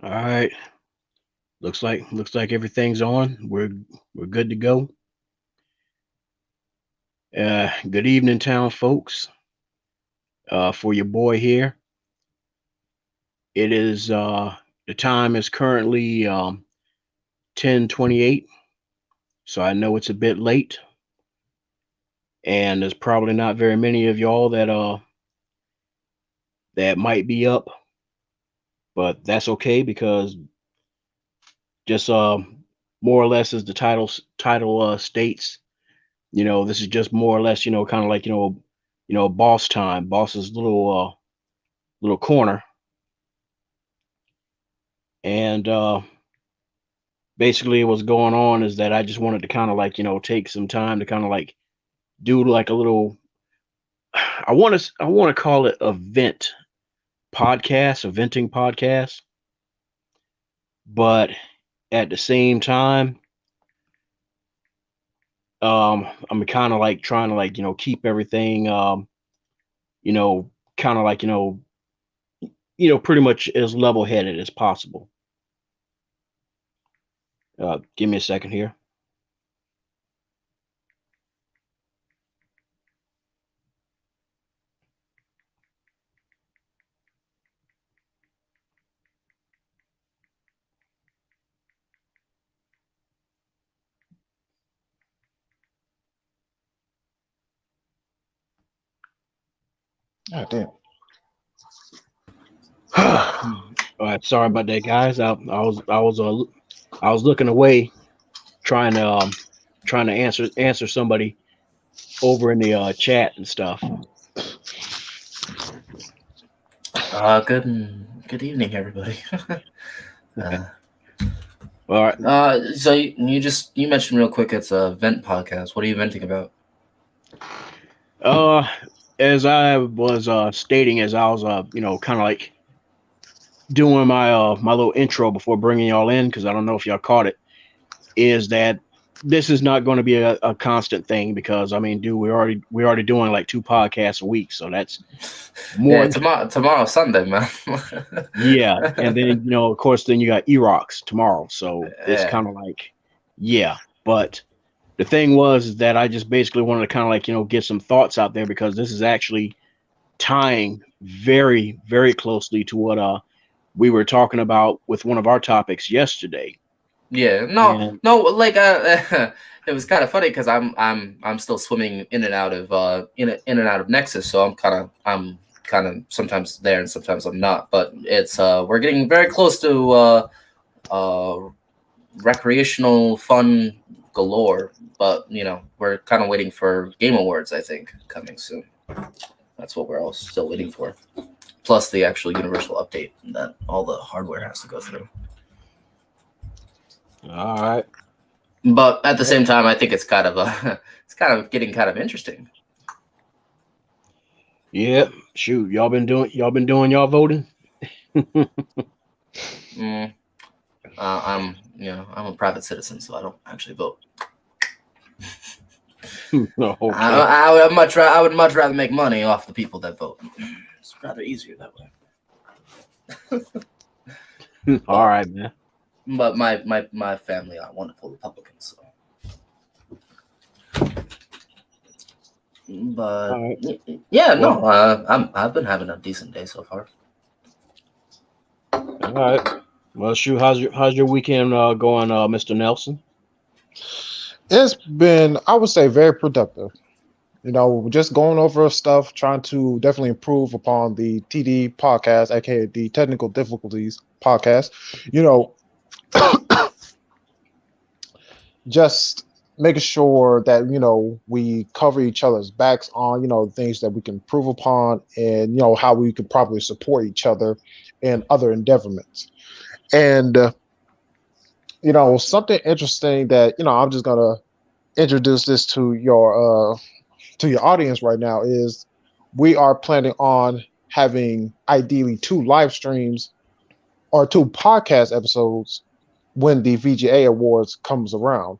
All right. Looks like everything's on. We're good to go. Good evening, town folks. For your boy here, it is the time is currently 10:28, so I know it's a bit late, and there's probably not very many of y'all that might be up, but that's okay because just more or less as the title states, this is just more or less kind of like boss time, boss's little corner, and basically what's going on is that I just wanted to kind of like take some time to kind of like do like a little I want to call it a vent podcast, a venting podcast, but at the same time, I'm kind of like trying to like keep everything you know kind of like pretty much as level headed as possible. Give me a second here. Oh, damn. All right, sorry about that, guys. I was looking away, trying to answer somebody over in the chat and stuff. Good evening, everybody. uh, All right. so you mentioned real quick it's a vent podcast. What are you venting about? Uh, as I was stating, as I was kind of like doing my little intro before bringing y'all in, because I don't know if y'all caught it, is that this is not going to be a constant thing because I mean, dude, we already doing like two podcasts a week, so that's Yeah, more. tomorrow Sunday, man. Yeah, and then of course, then you got Erox tomorrow, so it's Yeah. kind of like, yeah. But the thing was that I just basically wanted to kind of like get some thoughts out there because this is actually tying very very closely to what we were talking about with one of our topics yesterday. Yeah, And no, like it was kind of funny because I'm still swimming in and out of in and out of Nexus, so I'm kind of sometimes there and sometimes I'm not. But it's we're getting very close to uh recreational fun galore. But we're kind of waiting for Game Awards. I think coming soon. That's what we're all still waiting for. Plus the actual universal update that all the hardware has to go through. all right, But at the well, same time, I think it's kind of it's kind of getting kind of interesting. yeah, shoot, y'all been doing y'all voting. Mm, I'm a private citizen, so I don't actually vote. Okay, I would much rather make money off the people that vote. It's rather easier that way. all But right, man. my family are wonderful Republicans. But All right, yeah, well, no, I've been having a decent day so far. all right. Well, shoot, how's your weekend going, Mr. Nelson? It's been, I would say, very productive. Just going over stuff, trying to definitely improve upon the TD podcast, aka the Technical Difficulties podcast. You know, just making sure that we cover each other's backs on things that we can improve upon, and how we can properly support each other in other endeavorments. And something interesting that I'm just gonna introduce this to your audience right now is we are planning on having ideally two live streams or two podcast episodes when the VGA Awards comes around,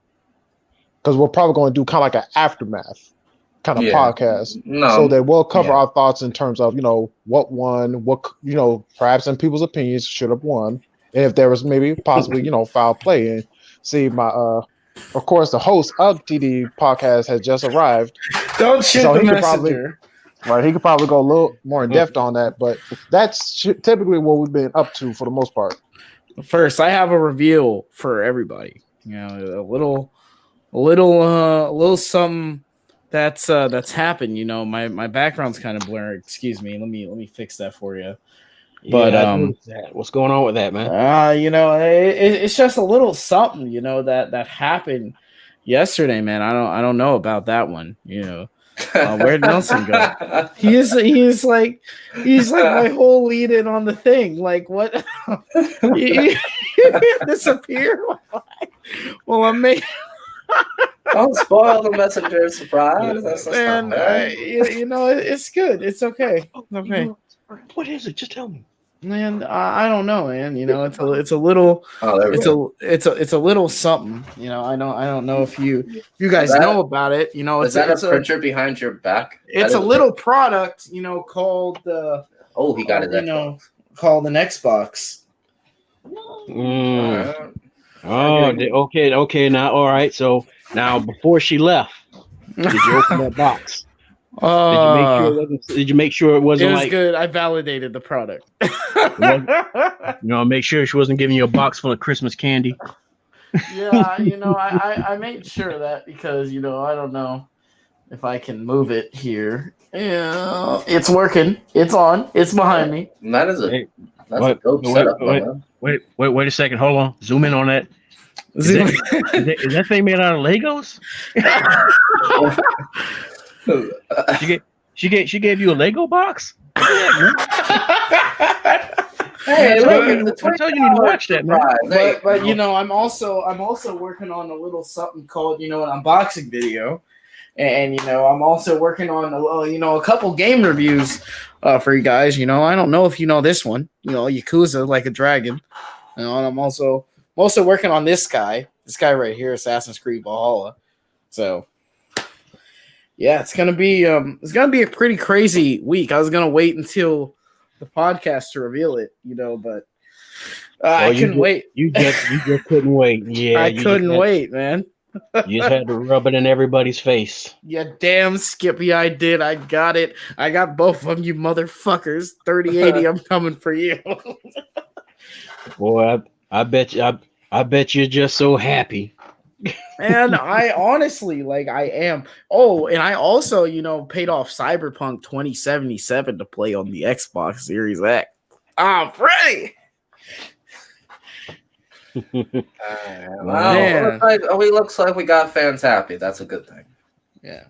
because we're probably going to do kind of like an aftermath kind of Yeah, podcast, so no, that we'll cover yeah, our thoughts in terms of what won, what perhaps in people's opinions should have won, and if there was maybe possibly foul play. And see, my of course, the host of TD podcast has just arrived. Don't shoot So the he could messenger. Right, he could probably go a little more in depth on that, but that's typically what we've been up to for the most part. First, I have a reveal for everybody. A little something that's happened. My background's kind of blurred. Excuse me. Let me fix that for you. But I noticed that. What's going on with that, man? It's just a little something, that happened yesterday, man. I don't know about that one. Where'd Nelson go? He's like my whole lead in on the thing. Like what? he disappear? Well, I'm making. Don't spoil the messenger surprise. And it's good. It's okay. It's okay. What is it? Just tell me. Man, I don't know, man. It's a little. It's a little something. I don't know if you guys know about it. Is that a printer behind your back? It's a little product, called he got it. Called an Xbox. Okay. Now, all right. So now, before she left, did you open that box? Did you make sure it wasn't it was good? I validated the product. Make sure she wasn't giving you a box full of Christmas candy. Yeah, I made sure of that because I don't know if I can move it here. Yeah, it's working. It's on. It's behind me. That's a dope setup. Wait a second. Hold on. Zoom in on that. Is that thing made out of Legos? She gave you a Lego box? Hey, look, I told you need to watch that, man. But I'm also working on a little something called an unboxing video, and I'm also working on a couple game reviews for you guys. I don't know if you know this one, Yakuza Like a Dragon, and I'm also working on this guy right here, Assassin's Creed Valhalla. So. Yeah, it's gonna be a pretty crazy week. I was gonna wait until the podcast to reveal it, but I couldn't wait. You just couldn't wait. Yeah, I couldn't wait, man. You just had to rub it in everybody's face. Yeah, damn, Skippy, I did. I got it. I got both of them, you motherfuckers. 3080, I'm coming for you. Boy, I bet you're just so happy. And I honestly, I am. Oh, and I also, paid off Cyberpunk 2077 to play on the Xbox Series X. I'm ready. Wow. Looks like we got fans happy. That's a good thing. Yeah,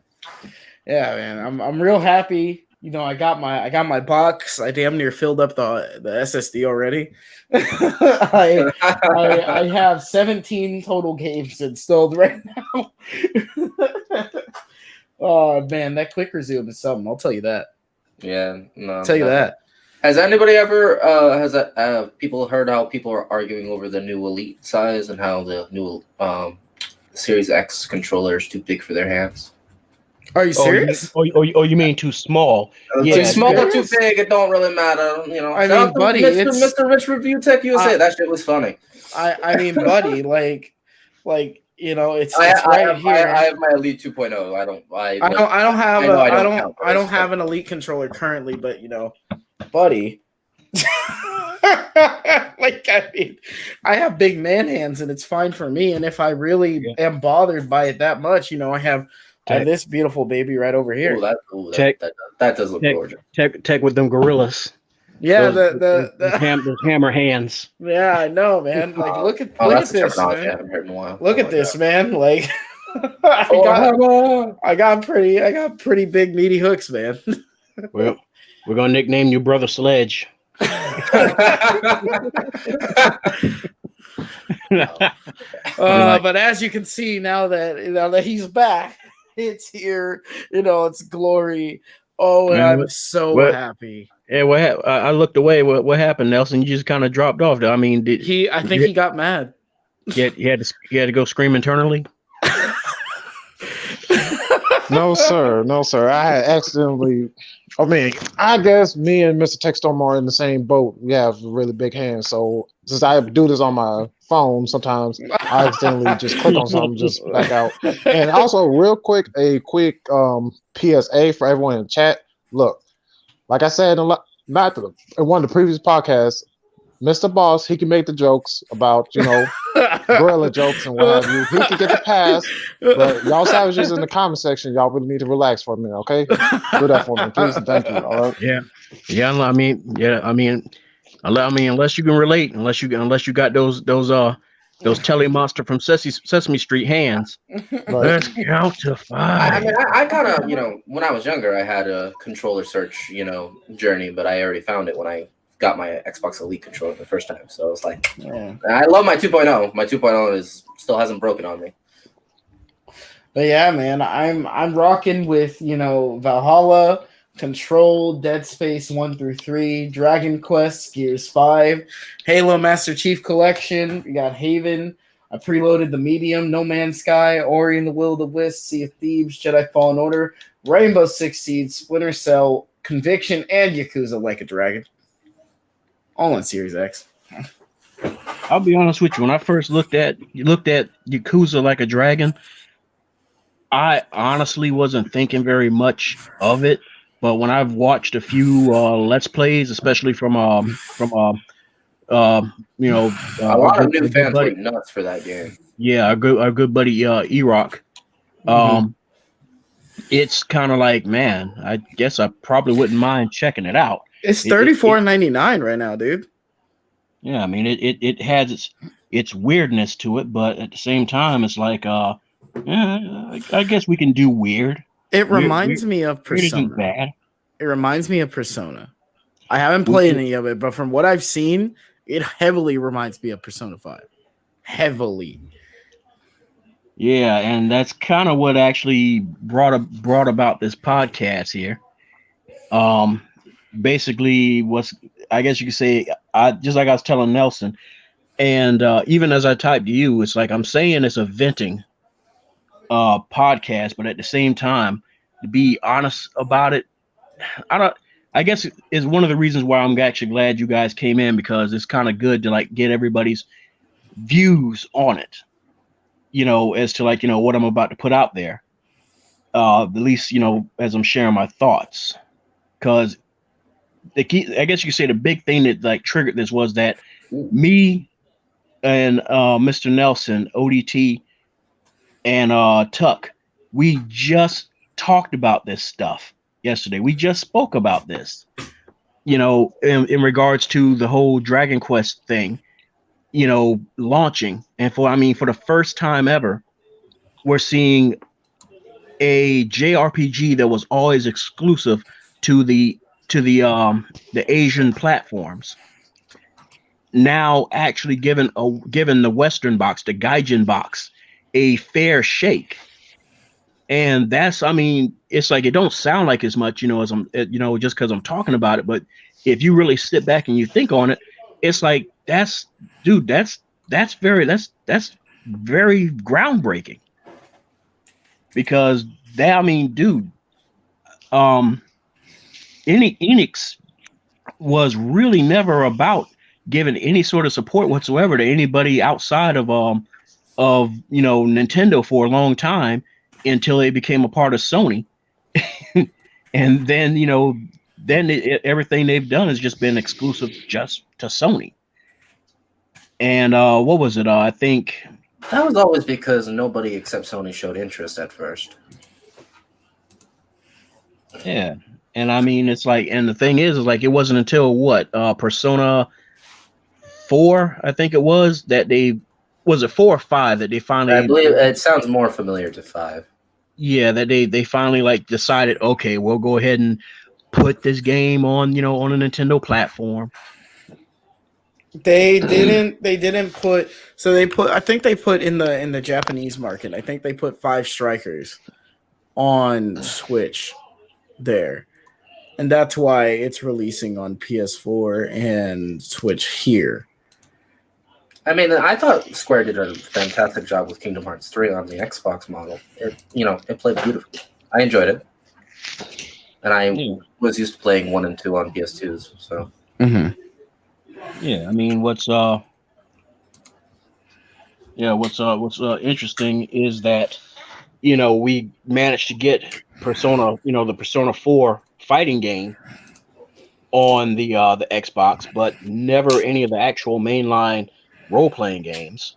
man. I'm real happy. I got my box. I damn near filled up the SSD already. I have 17 total games installed right now. Oh man, that quick resume is something. I'll tell you that. Yeah, no. I'll tell you that. Has anybody ever people heard how people are arguing over the new Elite size and how the new Series X controller is too big for their hands? Are you serious? You mean too small? Too small or too big, it don't really matter. I mean, buddy, Mr. Rich Review Tech USA. That shit was funny. I mean, buddy, it's right here. I have my Elite 2.0. I don't have an Elite controller currently, but buddy. I have big man hands and it's fine for me. And if I really am bothered by it that much, I have this beautiful baby right over here. That does look gorgeous. Tech with them gorillas. Yeah, those hammer hands. Yeah, I know, man. Look at this, man. I haven't heard in a while. Look at this, man. I got pretty big meaty hooks, man. Well, we're gonna nickname you Brother Sledge. But as you can see now that he's back, it's here. It's glory. Oh, and I'm so happy. Yeah, I looked away. What happened, Nelson? You just kind of dropped off. I mean, I think he got mad. He had to go scream internally. No, sir. No, sir. I had accidentally. I mean, I guess me and Mr. Textorm are in the same boat. We have really big hands. So since I do this on my phone, sometimes I accidentally just click on something, just back out. And also, real quick, a quick PSA for everyone in the chat. Look, like I said in one of the previous podcasts, Mr. Boss, he can make the jokes about, gorilla jokes and what have you. He can get the pass, but y'all savages in the comment section, y'all really need to relax for a minute, okay? Do that for me, please, and thank you. All right. Yeah. I mean, unless you can relate, unless you got those Telly Monster from Sesame Street hands. Right. Let's count to 5. I mean, I kind of, when I was younger, I had a controller search, journey, but I already found it when I got my Xbox Elite controller the first time. So it's like, I love my 2.0. My 2.0 still hasn't broken on me. But yeah, man, I'm rocking with Valhalla, Control, Dead Space 1 through 3, Dragon Quest, Gears 5, Halo Master Chief Collection. We got Haven. I preloaded the Medium, No Man's Sky, Ori and the Will of the Wisps, Sea of Thieves, Jedi Fallen Order, Rainbow Six Siege, Splinter Cell, Conviction, and Yakuza Like a Dragon. All on Series X. I'll be honest with you. When I first looked at Yakuza Like a Dragon, I honestly wasn't thinking very much of it. But when I've watched a few Let's Plays, especially from a lot of new fans went nuts for that game. Yeah, our good buddy E-Rock. It's kind of like, man, I guess I probably wouldn't mind checking it out. It's $34.99 right now, dude. Yeah, I mean it has its weirdness to it, but at the same time, it's like I guess we can do weird. It reminds me of Persona. Bad. It reminds me of Persona. I haven't played any of it, but from what I've seen, it heavily reminds me of Persona 5. Heavily. Yeah, and that's kind of what actually brought about this podcast here. Basically, I guess you could say, just like I was telling Nelson, and even as I typed to you, it's like I'm saying it's a venting podcast, but at the same time, to be honest about it, I guess is one of the reasons why I'm actually glad you guys came in, because it's kind of good to like get everybody's views on it, as to like, what I'm about to put out there. At least, as I'm sharing my thoughts, because I guess you could say the big thing that like triggered this was that me and Mr. Nelson, ODT, and Tuck, we just talked about this stuff yesterday. We just spoke about this, in regards to the whole Dragon Quest thing, launching. And for the first time ever, we're seeing a JRPG that was always exclusive to the Asian platforms, now actually given the Western box, the Gaijin box, a fair shake. And that's, it's like, it don't sound like as much, as I'm, just because I'm talking about it. But if you really sit back and you think on it, it's like, that's very groundbreaking. Because Enix was really never about giving any sort of support whatsoever to anybody outside of Nintendo for a long time, until they became a part of Sony. And then everything they've done has just been exclusive just to Sony. And what was it? I think that was always because nobody except Sony showed interest at first. Yeah. And it's like, and the thing is like, it wasn't until Persona 4, I think it was, that was it 4 or 5 that they finally, I believe it sounds more familiar to 5. Yeah, that they finally like decided, okay, we'll go ahead and put this game on, on a Nintendo platform. They didn't put, I think they put in the Japanese market, I think they put 5 Strikers on Switch there. And that's why it's releasing on PS4 and Switch here. I thought Square did a fantastic job with Kingdom Hearts 3 on the Xbox model. It played beautifully. I enjoyed it, and I Yeah. was used to playing 1 and 2 on PS2s. So Yeah, I mean, what's interesting is that we managed to get Persona, the Persona 4 fighting game on the Xbox, but never any of the actual mainline role playing games.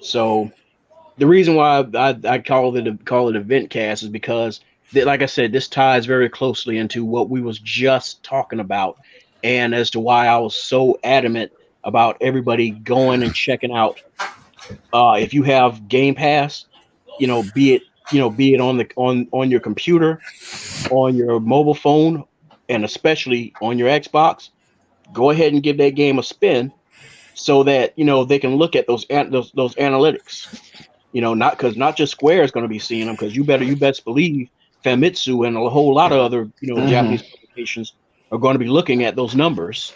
So the reason why I call it event cast is because like I said, this ties very closely into what we was just talking about, and as to why I was so adamant about everybody going and checking out. If you have Game Pass, be it on your computer, on your mobile phone, and especially on your Xbox, go ahead and give that game a spin so that they can look at those analytics. Not just Square is going to be seeing them, because you best believe Famitsu and a whole lot of other Japanese publications are going to be looking at those numbers.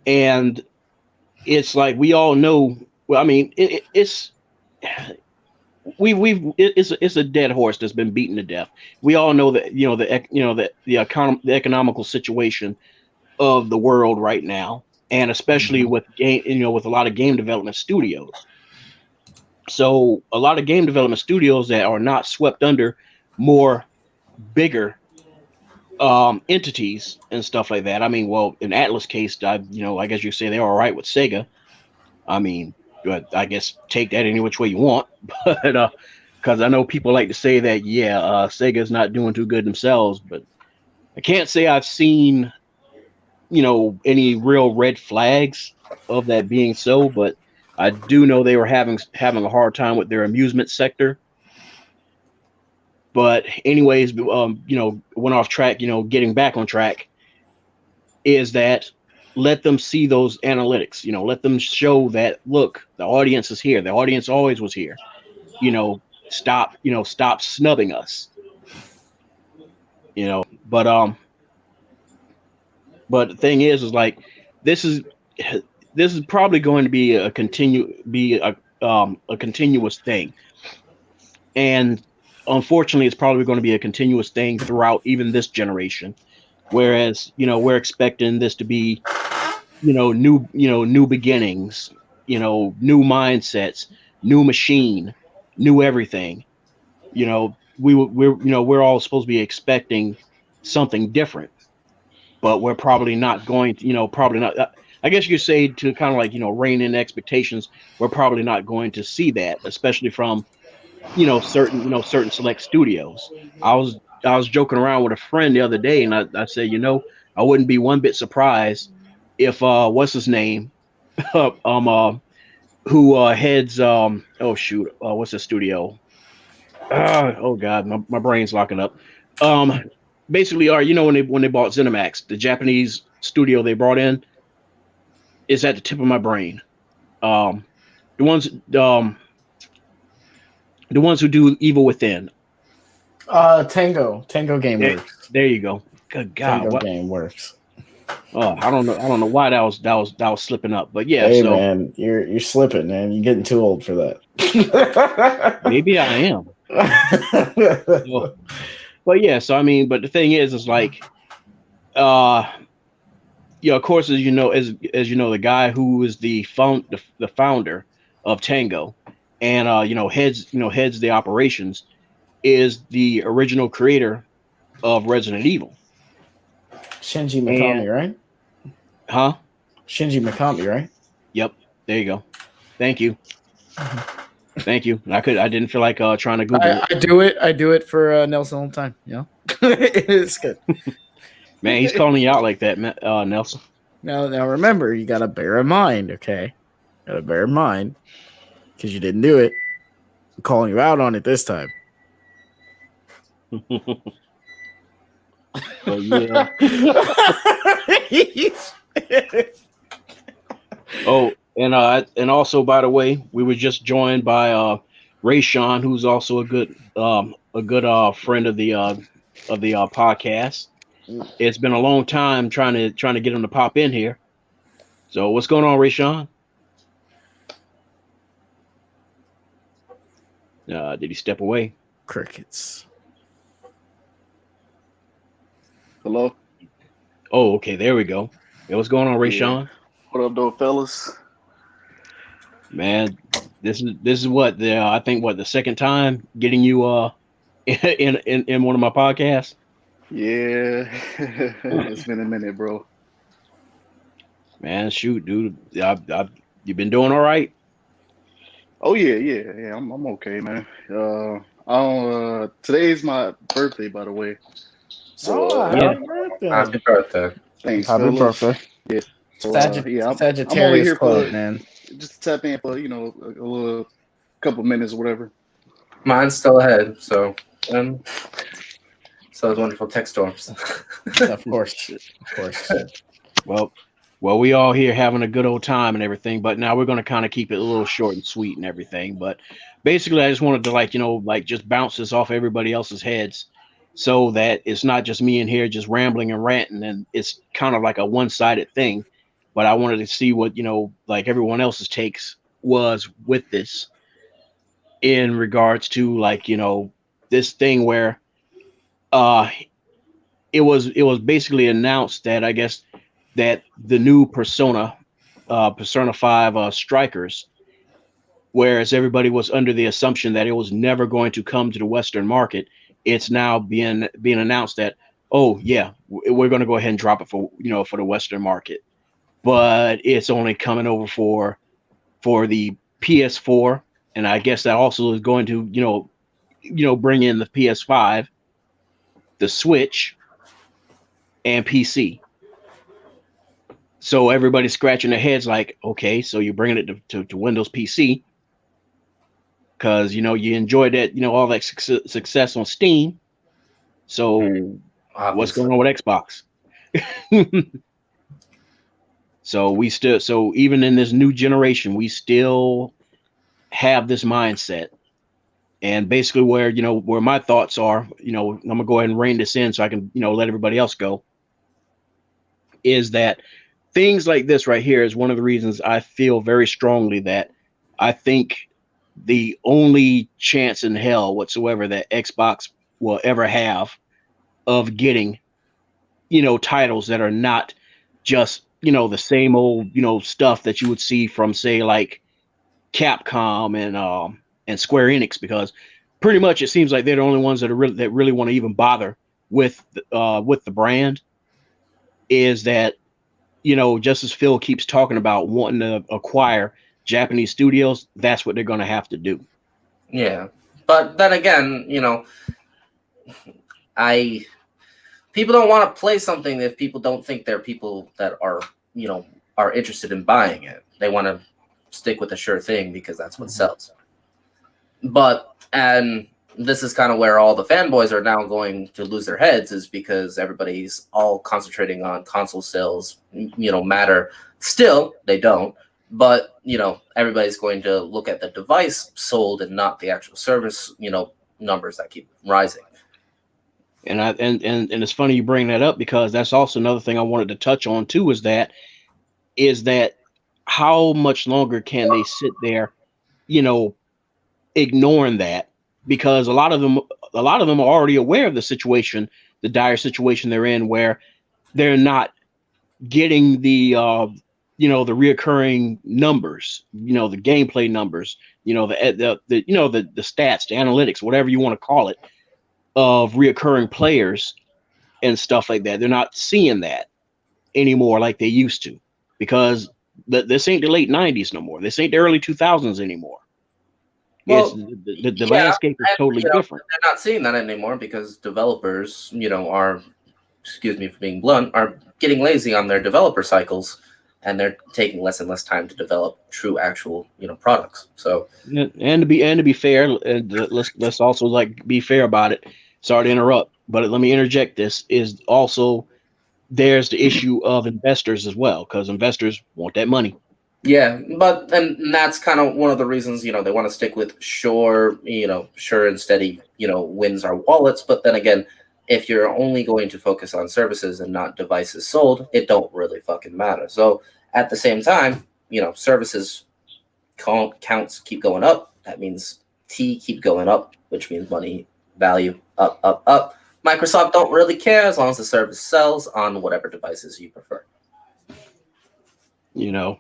And it's like we all know. Well, I mean, it's it's a dead horse that's been beaten to death. We all know that the economical situation of the world right now, and especially with with a lot of game development studios. So a lot of game development studios that are not swept under more bigger entities and stuff like that. I mean, well, in Atlas case, I guess you say they're all right with Sega. I mean, I guess take that any which way you want, but because I know people like to say that, Sega's not doing too good themselves, but I can't say I've seen any real red flags of that being so. But I do know they were having a hard time with their amusement sector. But anyways, went off track. Getting back on track is that let them see those analytics. Let them show that, look, the audience is here. The audience always was here. Stop snubbing us. But the thing is like this is probably going to be a continuous thing, and unfortunately, it's probably going to be a continuous thing throughout even this generation. Whereas we're expecting this to be new beginnings, new mindsets, new machine, new everything. We're all supposed to be expecting something different, but we're probably not going to, probably not. I guess you say, to kind of like rein in expectations. We're probably not going to see that, especially from certain select studios. I was joking around with a friend the other day, and I said, I wouldn't be one bit surprised if what's his name, who heads oh shoot, what's the studio? Oh god, my brain's locking up. Basically, when they bought ZeniMax, the Japanese studio they brought in is at the tip of my brain. Um, the ones um the ones who do Evil Within. Tango Game Works. There you go. Good God, Tango Game Works. Oh, I don't know why that was slipping up, but yeah. Hey so man, you're slipping, man. You're getting too old for that. maybe I am. But yeah, so I mean, but the thing is like, of course, as the guy who is the founder of Tango, and heads the operations, is the original creator of Resident Evil. Shinji Mikami, right? Huh? Shinji Mikami, right? Yep. There you go. Thank you. Thank you. I didn't feel like trying to Google it. I do it for Nelson all the time. It's good. Man, he's calling you out like that, Nelson. Now remember, you gotta bear in mind, okay? Gotta bear in mind, because you didn't do it. I'm calling you out on it this time. But yeah. Oh, and also, by the way, we were just joined by Ray Sean, who's also a good friend of the podcast. It's been a long time trying to get him to pop in here. So what's going on, Ray Sean? Did he step away? Crickets. Hello? Oh, okay, there we go. Hey, what's going on, Ray Yeah. Sean? What up, though, fellas? Man, this is what the I think what the second time getting you in one of my podcasts. Yeah. It's been a minute, bro. Man, shoot, dude, you've been doing all right. Oh, yeah. I'm okay, man. I don't, today's my birthday, by the way. So, Oh, Yeah. happy birthday. Happy birthday. thanks, Happy fellas. birthday. Yeah. So, yeah, I'm only Sagittarius here Club, for man. just to tap in for, a little couple minutes or whatever. Mine's still ahead, so those wonderful tech storms. Of course. Well, we all here having a good old time and everything, but now we're going to kind of keep it a little short and sweet and everything. But basically, I just wanted to just bounce this off everybody else's heads so that it's not just me in here just rambling and ranting and it's kind of like a one-sided thing. But I wanted to see what, like everyone else's takes was with this in regards to this thing where uh it was basically announced that I guess that the new Persona 5 strikers, whereas everybody was under the assumption that it was never going to come to the Western market, it's now being announced that, oh yeah, we're going to go ahead and drop it for the Western market, but it's only coming over for the PS4, and I guess that also is going to bring in the PS5, the Switch, and PC. So everybody's scratching their heads like, okay, so you're bringing it to Windows PC because you enjoyed that, all that success on Steam. So what's Obviously. going on with Xbox? So even in this new generation, we still have this mindset. And basically where my thoughts are, I'm gonna go ahead and rein this in so I can, let everybody else go, is that things like this right here is one of the reasons I feel very strongly that I think the only chance in hell whatsoever that Xbox will ever have of getting, titles that are not just, the same old, stuff that you would see from say like Capcom and Square Enix, because pretty much it seems like they're the only ones that really want to even bother with the brand, is that just as Phil keeps talking about wanting to acquire Japanese studios, that's what they're going to have to do. Yeah, but then again, people don't want to play something if people don't think they're people that are interested in buying it. They want to stick with a sure thing because that's what sells. And this is kind of where all the fanboys are now going to lose their heads, is because everybody's all concentrating on console sales, matter. Still, they don't. But, everybody's going to look at the device sold and not the actual service, numbers that keep rising. And it's funny you bring that up, because that's also another thing I wanted to touch on too, is that how much longer can they sit there, ignoring that? Because a lot of them are already aware of the situation, the dire situation they're in, where they're not getting the the reoccurring numbers, the gameplay numbers, the stats, the analytics, whatever you want to call it, of reoccurring players and stuff like that. They're not seeing that anymore like they used to, because this ain't the late 90s no more. This ain't the early 2000s anymore. Well, the landscape is totally different. They're not seeing that anymore because developers, are, excuse me for being blunt, are getting lazy on their developer cycles, and they're taking less and less time to develop true, actual, products. So, and to be fair, let's also be fair about it. Sorry to interrupt, but let me interject. This is also, there's the issue of investors as well, because investors want that money. Yeah, and that's kind of one of the reasons, they want to stick with sure and steady, wins our wallets. But then again, if you're only going to focus on services and not devices sold, it don't really fucking matter. So at the same time, services counts keep going up. That means T keep going up, which means money value up, up, up. Microsoft don't really care as long as the service sells on whatever devices you prefer. You know,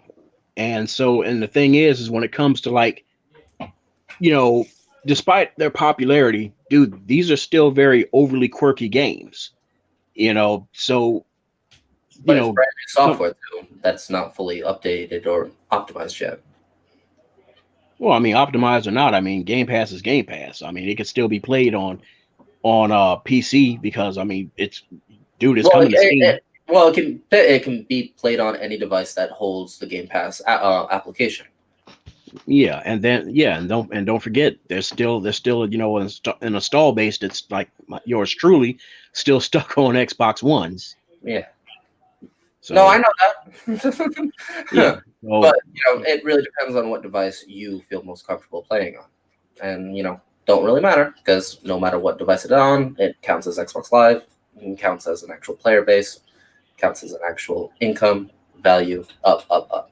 and the thing is when it comes to like, you know, despite their popularity, dude, these are still very overly quirky games. You know, so But it's brand new software too that's not fully updated or optimized yet. Well, I mean, optimized or not, I mean, Game Pass is Game Pass. I mean, it can still be played on PC because I mean, it's coming to Steam. It can be played on any device that holds the Game Pass application. Yeah, and don't forget, there's still you know an install base that's like yours truly still stuck on Xbox Ones. Yeah. So, no, I know that. Yeah. So, but you know, it really depends on what device you feel most comfortable playing on, and you know, don't really matter because no matter what device it's on, it counts as Xbox Live, it counts as an actual player base, counts as an actual income value up, up, up.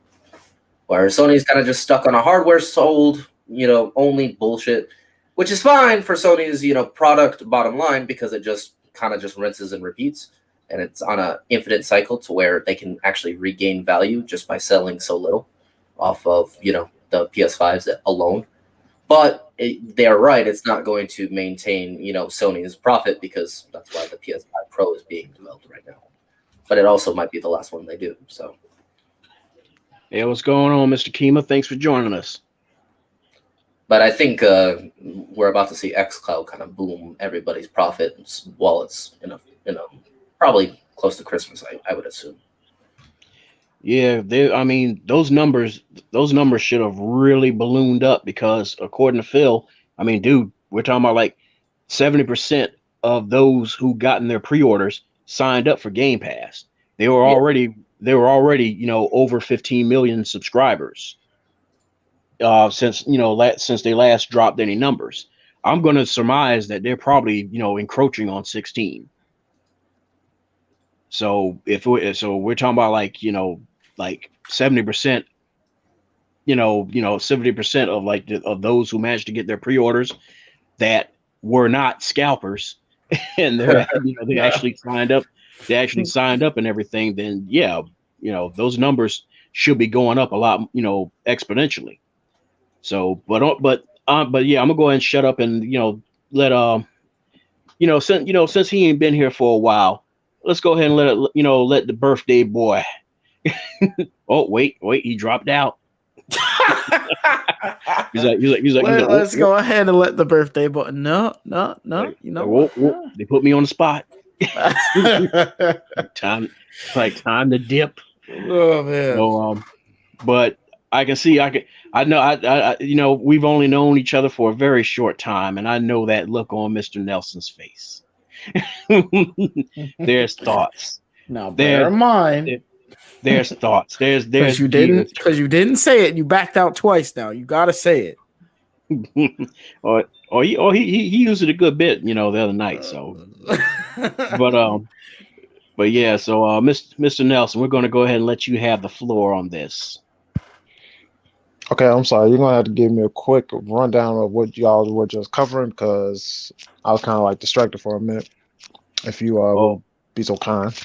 Where Sony's kind of just stuck on a hardware sold, you know, only bullshit, which is fine for Sony's, you know, product bottom line because it just kind of just rinses and repeats. And it's on an infinite cycle to where they can actually regain value just by selling so little off of, you know, the PS5s alone. But they're right. It's not going to maintain, you know, Sony's profit because that's why the PS5 Pro is being developed right now. But it also might be the last one they do. So. Hey, what's going on, Mr. Kima? Thanks for joining us. But I think we're about to see xCloud kind of boom everybody's profit wallets in a probably close to Christmas, I would assume. Yeah, I mean, those numbers should have really ballooned up because according to Phil, I mean, dude, we're talking about like 70% of those who gotten their pre-orders signed up for Game Pass. They were already, you know, over 15 million subscribers since they last dropped any numbers. I'm going to surmise that they're probably, you know, encroaching on 16. So we're talking about like, you know, like 70%, you know, 70% of like of those who managed to get their pre-orders that were not scalpers and they're you know they actually signed up and everything, then yeah, you know, those numbers should be going up a lot, you know, exponentially. So but yeah, I'm gonna go ahead and shut up and, you know, let since he ain't been here for a while, let's go ahead and let the birthday boy. Oh, wait, he dropped out. he's like, let's go ahead and let the birthday boy. No, you know, they put me on the spot. time to dip. Oh man. So, but I can see, I know, you know, we've only known each other for a very short time, and I know that look on Mr. Nelson's face. There's thoughts. Now, bear in mind, there's thoughts. There's because you didn't say it. You backed out twice. Now you gotta say it. or he used it a good bit, you know, the other night. So, but yeah. So, Mr. Nelson, we're going to go ahead and let you have the floor on this. Okay, I'm sorry. You're gonna have to give me a quick rundown of what y'all were just covering because I was kind of like distracted for a minute. If you would be so kind.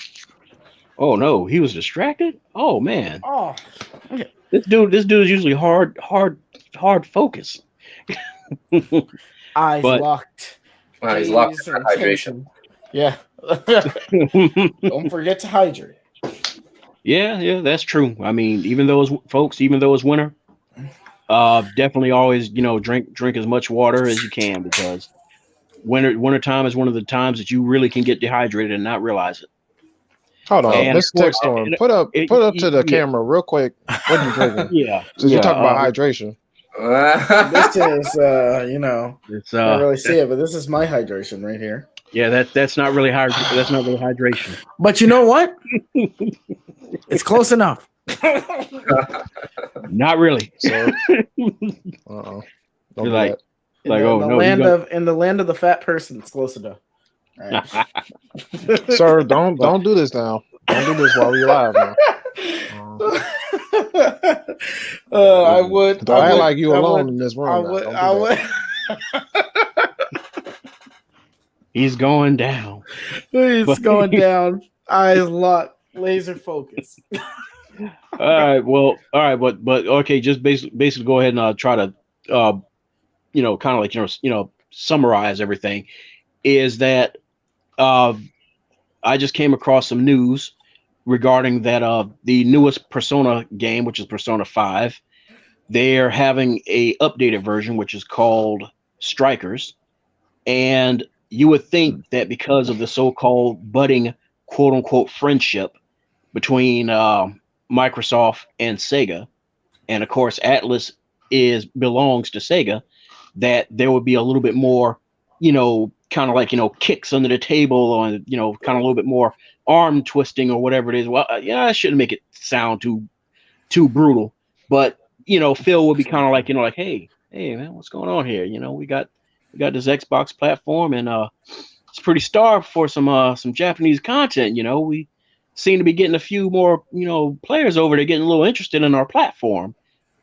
Oh no, he was distracted. Oh man. Oh, okay. This dude is usually hard focus. Eyes locked. He's locked for hydration. Yeah. Don't forget to hydrate. Yeah, that's true. I mean, even though it's winter, definitely always, you know, drink as much water as you can because winter time is one of the times that you really can get dehydrated and not realize it. Hold on, Mr. Techstorm, put up to the camera real quick. What are you drinking? Yeah, since you talk about hydration. This is, you know, I can't really see it, but this is my hydration right here. Yeah, that's not really hydration. But you know what? It's close enough. Not really. So, You're like, in the land of the fat person, it's close enough. Right. Sir, don't do this now. Don't do this while we're live now. I would. Don't act like you alone in this room. He's going down. It's going down. Eyes locked. Laser focus. All right, but okay, just basically go ahead and try to kind of like summarize everything. Is that I just came across some news regarding that the newest Persona game, which is Persona 5, they're having a updated version which is called Strikers, and you would think that because of the so-called budding quote unquote friendship between Microsoft and Sega, and of course Atlas belongs to Sega, that there would be a little bit more, kind of like kicks under the table, or kind of a little bit more arm twisting or whatever it is. Well, yeah, I shouldn't make it sound too brutal, but Phil would be kind of like like, hey man, what's going on here? We got this Xbox platform, and it's pretty starved for some Japanese content. We seem to be getting a few more players over there getting a little interested in our platform.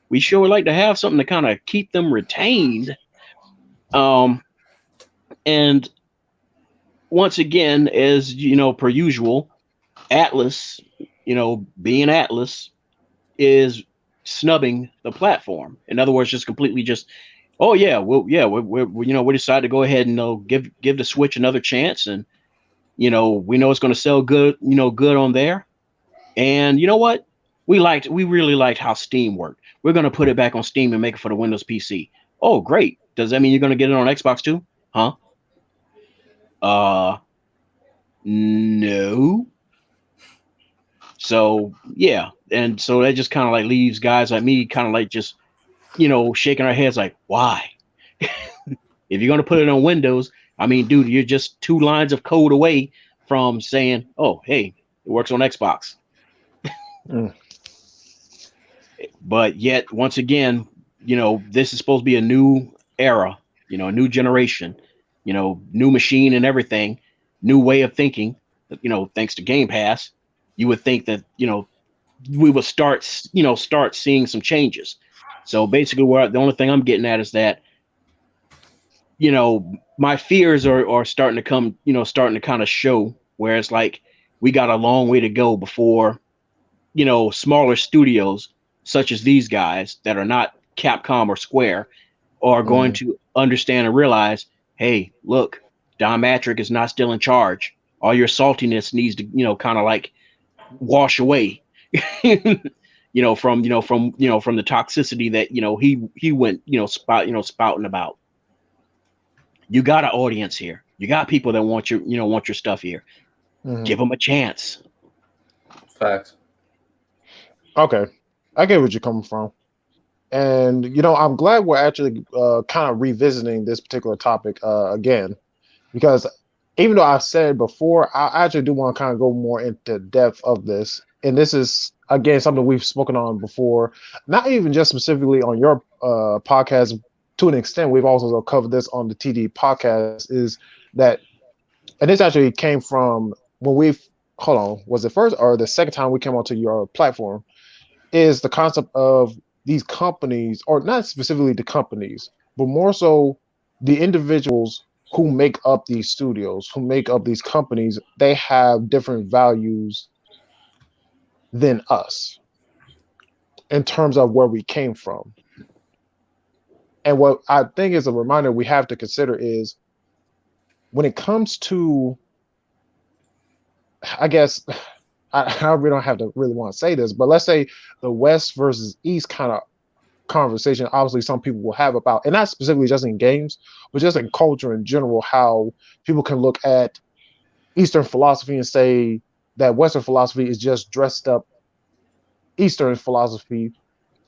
We sure would like to have something to kind of keep them retained. And once again, as per usual, Atlas, being Atlas, is snubbing the platform. In other words, just completely just, oh yeah, we decided to go ahead and give the Switch another chance, and we know it's going to sell good, good on there. And you know what? We really liked how Steam worked. We're going to put it back on Steam and make it for the Windows PC. Oh, great. Does that mean you're going to get it on Xbox too? Huh? No. So, yeah. And so that just kind of like leaves guys like me kind of like just, shaking our heads like, why? If you're going to put it on Windows, I mean, dude, you're just 2 lines of code away from saying, oh, hey, it works on Xbox. But yet, once again, this is supposed to be a new era, a new generation, new machine and everything, new way of thinking, thanks to Game Pass. You would think that, we would start seeing some changes. So basically, the only thing I'm getting at is that, my fears are starting to come, starting to kind of show, where it's like we got a long way to go before, smaller studios such as these guys that are not Capcom or Square are going to understand and realize, hey, look, Don Matrick is not still in charge. All your saltiness needs to, kind of like wash away, from the toxicity that, he went, spouting about. You got an audience here. You got people that want your stuff here. Give them a chance. Facts. Okay, I get what you're coming from, and I'm glad we're actually kind of revisiting this particular topic again, because even though I've said before, I actually do want to kind of go more into depth of this, and this is again something we've spoken on before, not even just specifically on your podcast. To an extent, we've also covered this on the TD podcast. Is that, and this actually came from when was it first or the second time we came onto your platform? Is the concept of these companies, or not specifically the companies, but more so the individuals who make up these studios, who make up these companies. They have different values than us in terms of where we came from. And what I think is a reminder we have to consider is when it comes to, I guess, I really don't have to really want to say this, but let's say the West versus East kind of conversation, obviously some people will have about, and not specifically just in games, but just in culture in general, how people can look at Eastern philosophy and say that Western philosophy is just dressed up Eastern philosophy,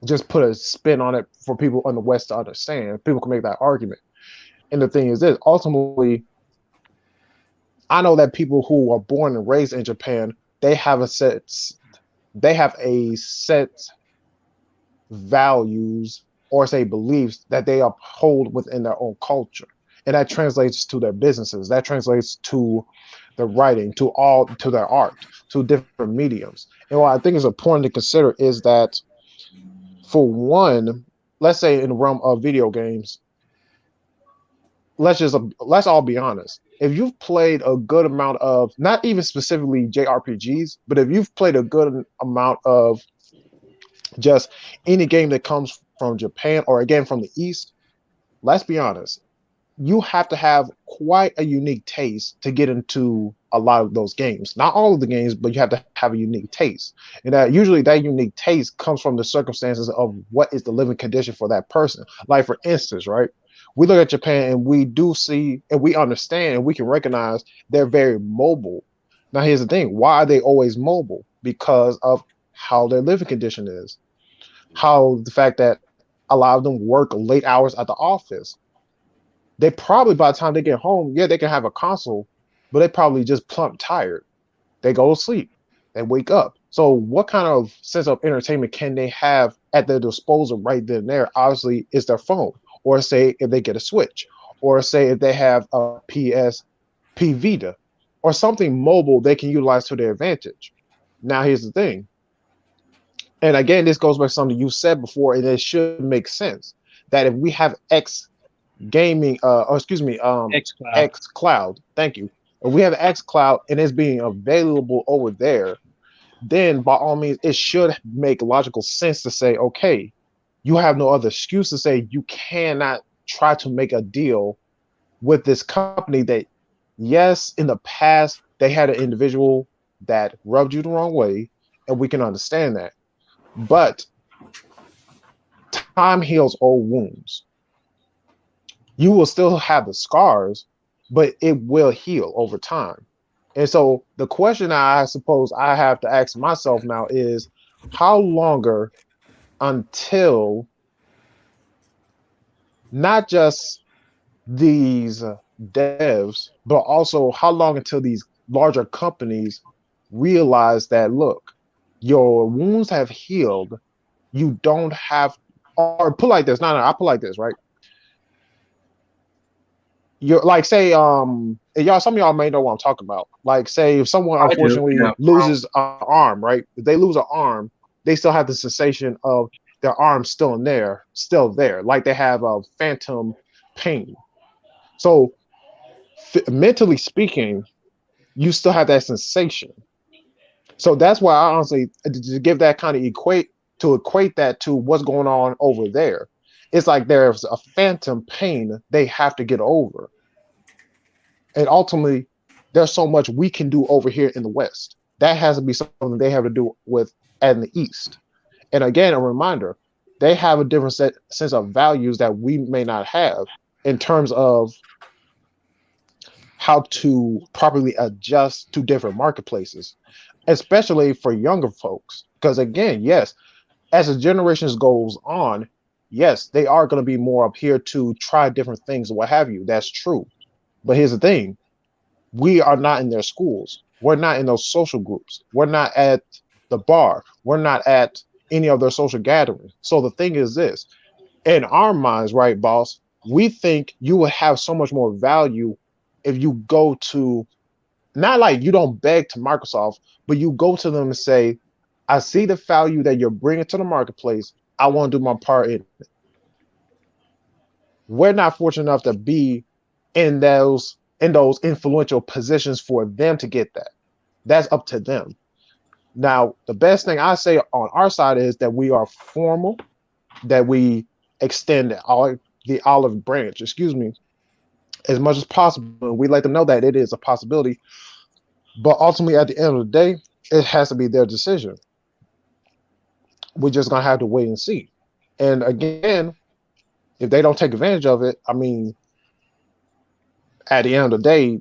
just put a spin on it for people in the West to understand. People can make that argument. And the thing is this, ultimately, I know that people who are born and raised in Japan, they have a set values, or say beliefs, that they uphold within their own culture. And that translates to their businesses. That translates to the writing, to their art, to different mediums. And what I think is important to consider is that, for one, let's say in the realm of video games, let's all be honest. If you've played a good amount of, not even specifically JRPGs, but if you've played a good amount of just any game that comes from Japan or again from the East, let's be honest, you have to have quite a unique taste to get into a lot of those games. Not all of the games, but you have to have a unique taste. And that usually that unique taste comes from the circumstances of what is the living condition for that person. Like for instance, right? We look at Japan and we do see and we understand and we can recognize they're very mobile. Now here's the thing, why are they always mobile? Because of how their living condition is. How the fact that a lot of them work late hours at the office, they probably by the time they get home, yeah, they can have a console, but they probably just plump tired. They go to sleep, they wake up. So what kind of sense of entertainment can they have at their disposal right then and there? Obviously, it's their phone, or say if they get a Switch, or say if they have a PSP Vita, or something mobile they can utilize to their advantage. Now, here's the thing. And again, this goes back to something you said before, and it should make sense that if we have X gaming or excuse me X Cloud, thank you, if we have X Cloud and it's being available over there, then by all means it should make logical sense to say, okay, you have no other excuse to say you cannot try to make a deal with this company that, yes, in the past they had an individual that rubbed you the wrong way, and we can understand that, but time heals old wounds. You will still have the scars, but it will heal over time. And so the question I suppose I have to ask myself now is, how longer until not just these devs, but also how long until these larger companies realize that, look, your wounds have healed. You don't have, or put like this, no, I put like this, right? You're like, say, y'all, some of y'all may know what I'm talking about. Like, say, if someone unfortunately loses an arm, right? If they lose an arm, they still have the sensation of their arm still there, like they have a phantom pain. So, mentally speaking, you still have that sensation. So that's why I honestly, to give that kind of equate that to what's going on over there. It's like there's a phantom pain they have to get over. And ultimately, there's so much we can do over here in the West. That has to be something they have to do with in the East. And again, a reminder, they have a different sense of values that we may not have in terms of how to properly adjust to different marketplaces, especially for younger folks. Because again, yes, as the generations goes on, yes, they are going to be more up here to try different things, what have you. That's true. But here's the thing. We are not in their schools. We're not in those social groups. We're not at the bar. We're not at any of their social gatherings. So the thing is this, in our minds, right, boss, we think you would have so much more value if you go to, not like you don't beg to Microsoft, but you go to them and say, I see the value that you're bringing to the marketplace. I want to do my part in it. We're not fortunate enough to be in those influential positions for them to get that. That's up to them. Now, the best thing I say on our side is that we are formal, that we extend the olive branch, as much as possible. We let them know that it is a possibility, but ultimately at the end of the day, it has to be their decision. We're just gonna have to wait and see. And again, if they don't take advantage of it, I mean, at the end of the day,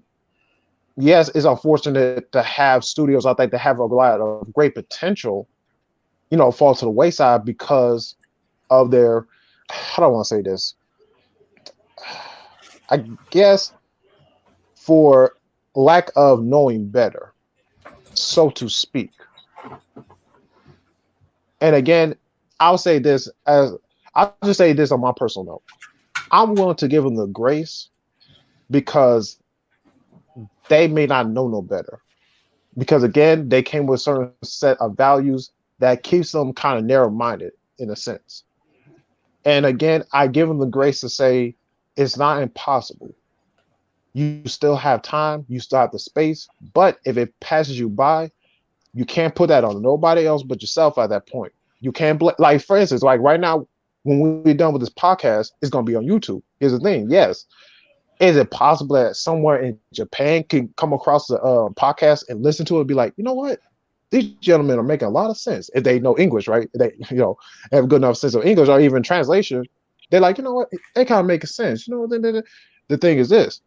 yes, it's unfortunate to have studios out there that have a lot of great potential, fall to the wayside because of their, how do I want to say this? I guess for lack of knowing better, so to speak. And again, I'll just say this on my personal note. I'm willing to give them the grace because they may not know no better. Because again, they came with a certain set of values that keeps them kind of narrow-minded in a sense. And again, I give them the grace to say it's not impossible. You still have time, you still have the space, but if it passes you by, you can't put that on nobody else but yourself at that point. You can't like, for instance, like right now, when we're done with this podcast, it's gonna be on YouTube. Here's the thing, yes. Is it possible that somewhere in Japan can come across the podcast and listen to it and be like, you know what? These gentlemen are making a lot of sense if they know English, right? They, have a good enough sense of English or even translation. They're like, you know what? They kind of make sense. The thing is this: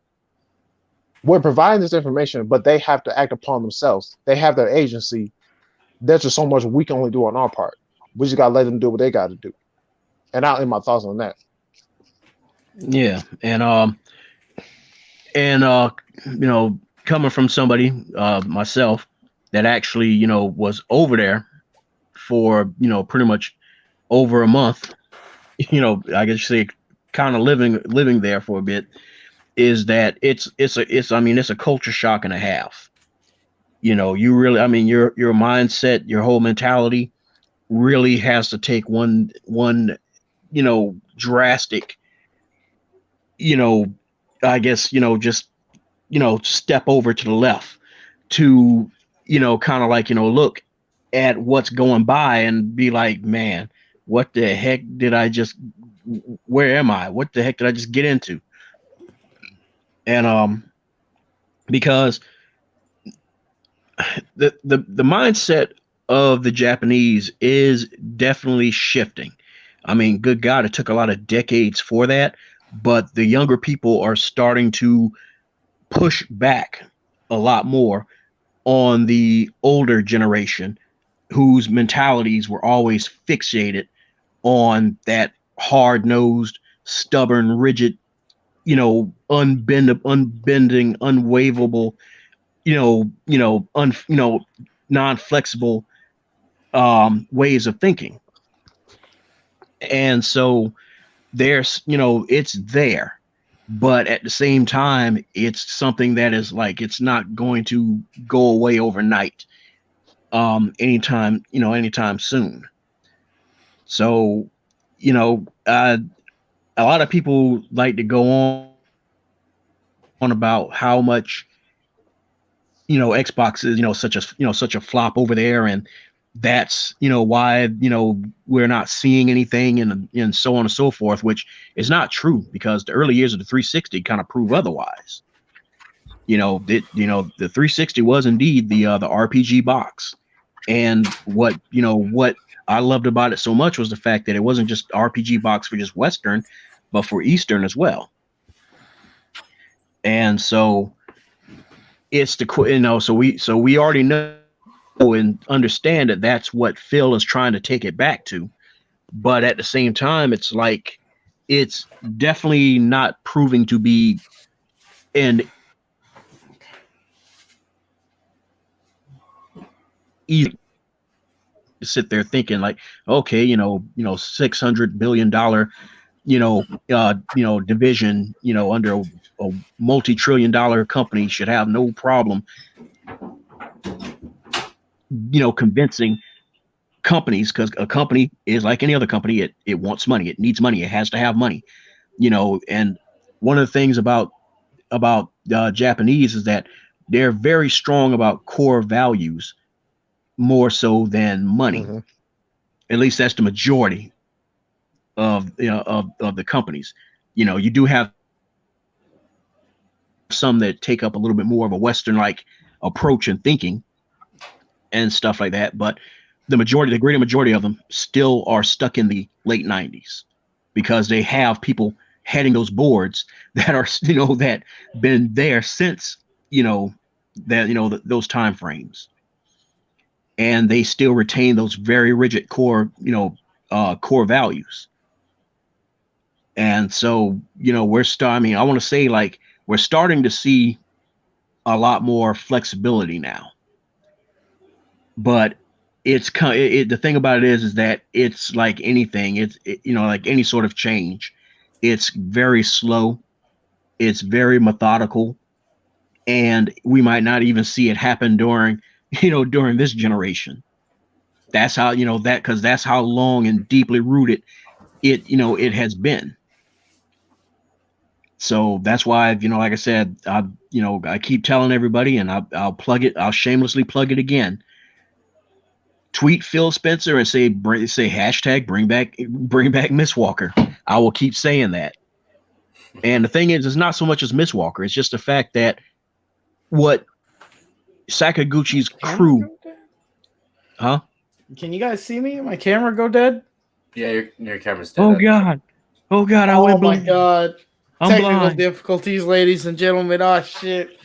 we're providing this information, but they have to act upon themselves. They have their agency. There's just so much we can only do on our part. We just gotta let them do what they got to do. And I'll end my thoughts on that. Yeah, and coming from somebody myself that actually was over there for pretty much over a month, I guess you say kind of living there for a bit, is that it's a culture shock and a half. You really, your mindset, your whole mentality really has to take one drastic, I guess, just step over to the left to kind of like look at what's going by and be like, man, what the heck did I just, where am I, what the heck did I just get into? And because the mindset of the Japanese is definitely shifting. I mean, good God, it took a lot of decades for that, but the younger people are starting to push back a lot more on the older generation whose mentalities were always fixated on that hard-nosed, stubborn, rigid, unbending, unwaverable, non-flexible ways of thinking. And so there's, it's there, but at the same time, it's something that is like, it's not going to go away overnight, anytime soon. So, a lot of people like to go on about how much, Xbox is, such a flop over there. And that's, why, we're not seeing anything and so on and so forth, which is not true because the early years of the 360 kind of prove otherwise. The 360 was indeed the RPG box. And what I loved about it so much was the fact that it wasn't just RPG box for just Western, but for Eastern as well. And so it's so we already know and understand that that's what Phil is trying to take it back to. But at the same time, it's like, it's definitely not proving to be an easy to sit there thinking like, okay, $600 billion, division, under a multi-trillion-dollar company should have no problem, convincing companies, because a company is like any other company. It wants money. It needs money. It has to have money, and one of the things about Japanese is that they're very strong about core values more so than money. Mm-hmm. At least that's the majority of the companies. You do have some that take up a little bit more of a Western like approach and thinking and stuff like that, but the greater majority of them still are stuck in the late 90s because they have people heading those boards that are that been there since those time frames, and they still retain those very rigid core core values. And so I want to say like we're starting to see a lot more flexibility now, but it's the thing about it is that it's like anything. It's like any sort of change. It's very slow. It's very methodical, and we might not even see it happen during this generation. That's how because that's how long and deeply rooted it has been. So that's why, like I said, I keep telling everybody, and I'll plug it. I'll shamelessly plug it again. Tweet Phil Spencer and say hashtag bring back Miss Walker. I will keep saying that. And the thing is, it's not so much as Miss Walker. It's just the fact that what Sakaguchi's crew, huh? Can you guys see me? My camera go dead? Yeah, your camera's dead. Oh God! I went Oh my blind. God! I'm Technical blind. difficulties, ladies and gentlemen. Oh shit!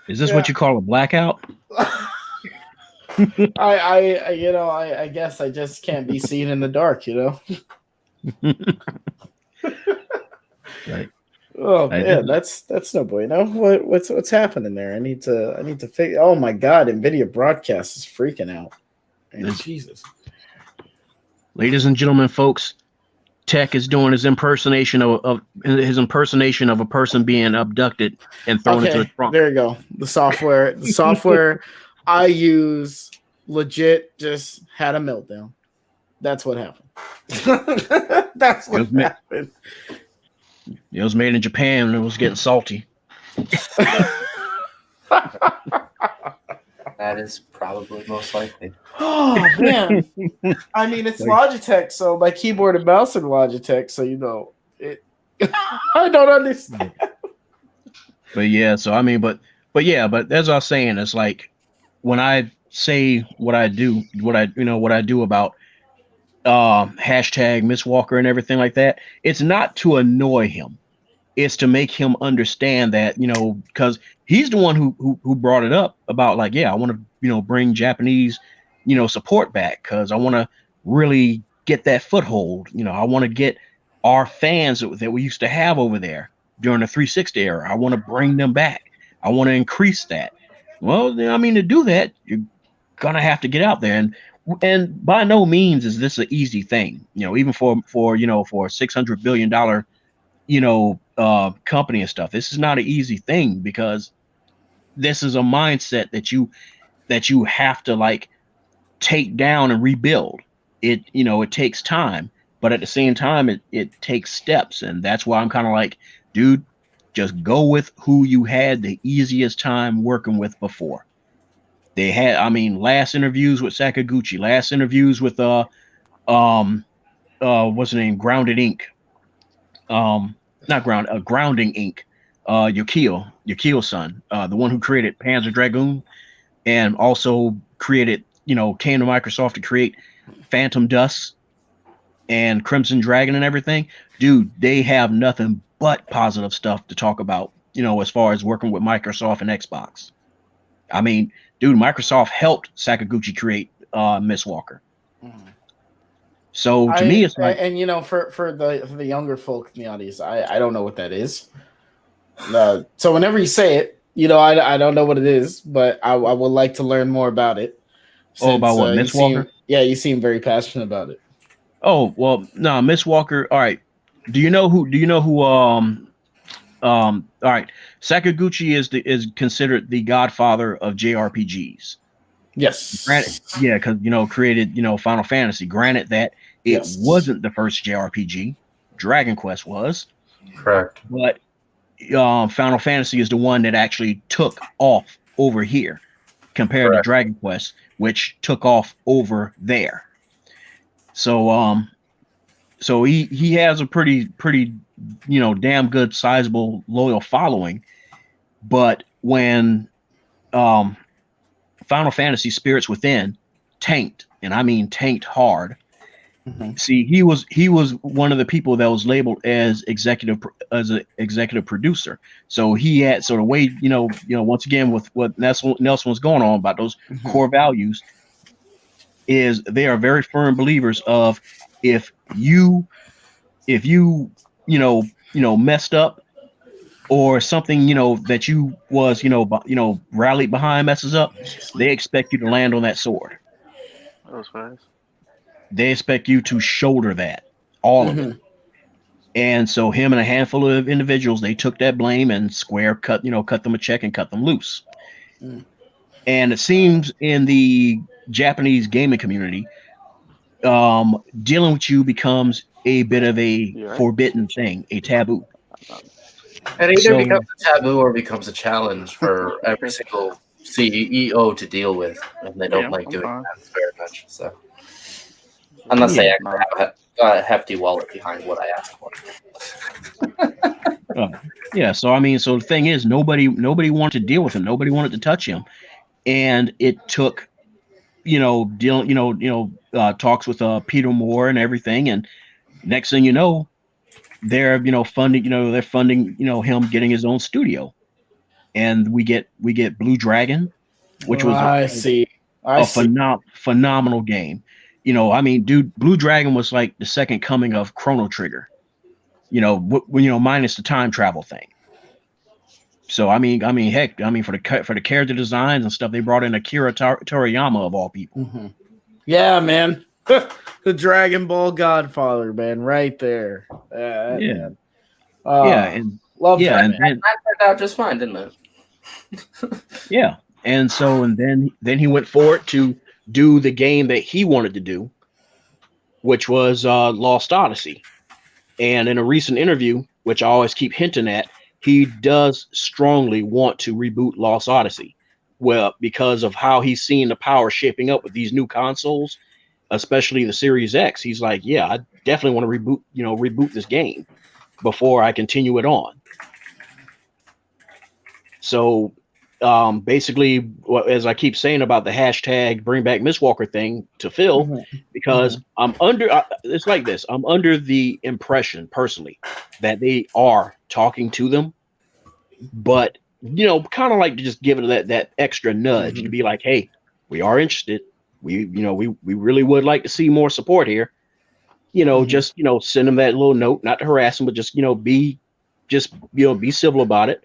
Is this what you call a blackout? I guess I just can't be seen in the dark, Right. Oh man, that's no bueno. What's happening there? I need to fix. Oh my God, NVIDIA broadcast is freaking out. Man, Jesus. Ladies and gentlemen, folks, Tech is doing his impersonation of a person being abducted and thrown into the trunk. There you go. The software I use legit just had a meltdown. That's what happened. That's what happened. It was made in Japan and it was getting salty. That is probably most likely. Oh man. I mean, it's Logitech, so my keyboard and mouse are Logitech, so it I don't understand. But yeah, so I mean, but as I was saying, it's like when I say what I do about hashtag Miss Walker and everything like that, it's not to annoy him. It's to make him understand that, because he's the one who brought it up about like, yeah, I want to, bring Japanese, support back because I want to really get that foothold. I want to get our fans that we used to have over there during the 360 era. I want to bring them back. I want to increase that. Well, I mean, to do that, you're gonna have to get out there, and by no means is this an easy thing. Even for $600 billion, company and stuff. This is not an easy thing because this is a mindset that you have to like take down and rebuild. It takes time, but at the same time, it takes steps, and that's why I'm kind of like, dude, just go with who you had the easiest time working with before. They had, last interviews with Sakaguchi, last interviews with what's the name, Grounded Inc. Grounding Inc. Yukio's son, the one who created Panzer Dragoon, and also created, came to Microsoft to create Phantom Dust and Crimson Dragon and everything. Dude, they have nothing but positive stuff to talk about, as far as working with Microsoft and Xbox. I mean, dude, Microsoft helped Sakaguchi create Miss Walker. So to me, it's like, and for the younger folk in the audience, I don't know what that is. So whenever you say it, I don't know what it is, but I would like to learn more about it. Since, about what, Miss Walker? You seem very passionate about it. Oh well, no, Miss Walker. All right. Do you know who? All right. Sakaguchi is considered the godfather of JRPGs. Yes. Granted, yeah, because created Final Fantasy. Granted that it wasn't the first JRPG. Dragon Quest was. Correct. But Final Fantasy is the one that actually took off over here compared to Dragon Quest, which took off over there. So so he has a pretty damn good, sizable, loyal following. But when Final Fantasy Spirits Within tanked, and I mean tanked hard. Mm-hmm. See, he was one of the people that was labeled as executive producer. So he had sort of way, once again with what Nelson was going on about those core values, is they are very firm believers of if you messed up or something that you was rallied behind messes up, they expect you to land on that sword. That was fast. They expect you to shoulder that, all of it. And so him and a handful of individuals, they took that blame and cut them a check and cut them loose. And it seems in the Japanese gaming community, dealing with you becomes a bit of a forbidden thing, a taboo. It either becomes a taboo or becomes a challenge for every single CEO to deal with, and they don't like doing that very much. So, unless they actually have a hefty wallet behind what I ask for. So I mean, so the thing is, nobody wanted to deal with him. Nobody wanted to touch him, and it took, talks with Peter Moore and everything, and next thing you know, they're funding him getting his own studio, and we get Blue Dragon, which was a phenomenal game. I mean, dude, Blue Dragon was like the second coming of Chrono Trigger. Minus the time travel thing. So I mean, heck, for the character designs and stuff, they brought in Akira Toriyama of all people. Mm-hmm. Yeah, man, the Dragon Ball Godfather, man, right there. Man. And love that. And that turned out just fine, didn't it? Yeah, and so then he went forward to do the game that he wanted to do, which was Lost Odyssey. And in a recent interview, which I always keep hinting at, he does strongly want to reboot Lost Odyssey. Well, because of how he's seeing the power shaping up with these new consoles, especially the Series X. He's like, yeah, I definitely want to reboot this game before I continue it on. So basically, as I keep saying about the hashtag bring back Miss Walker thing to Phil, because I'm under it's like this. I'm under the impression personally that they are talking to them, but kind of like to just give it that extra nudge to be like, hey, we are interested. We really would like to see more support here. Just send them that little note, not to harass them, but just be civil about it.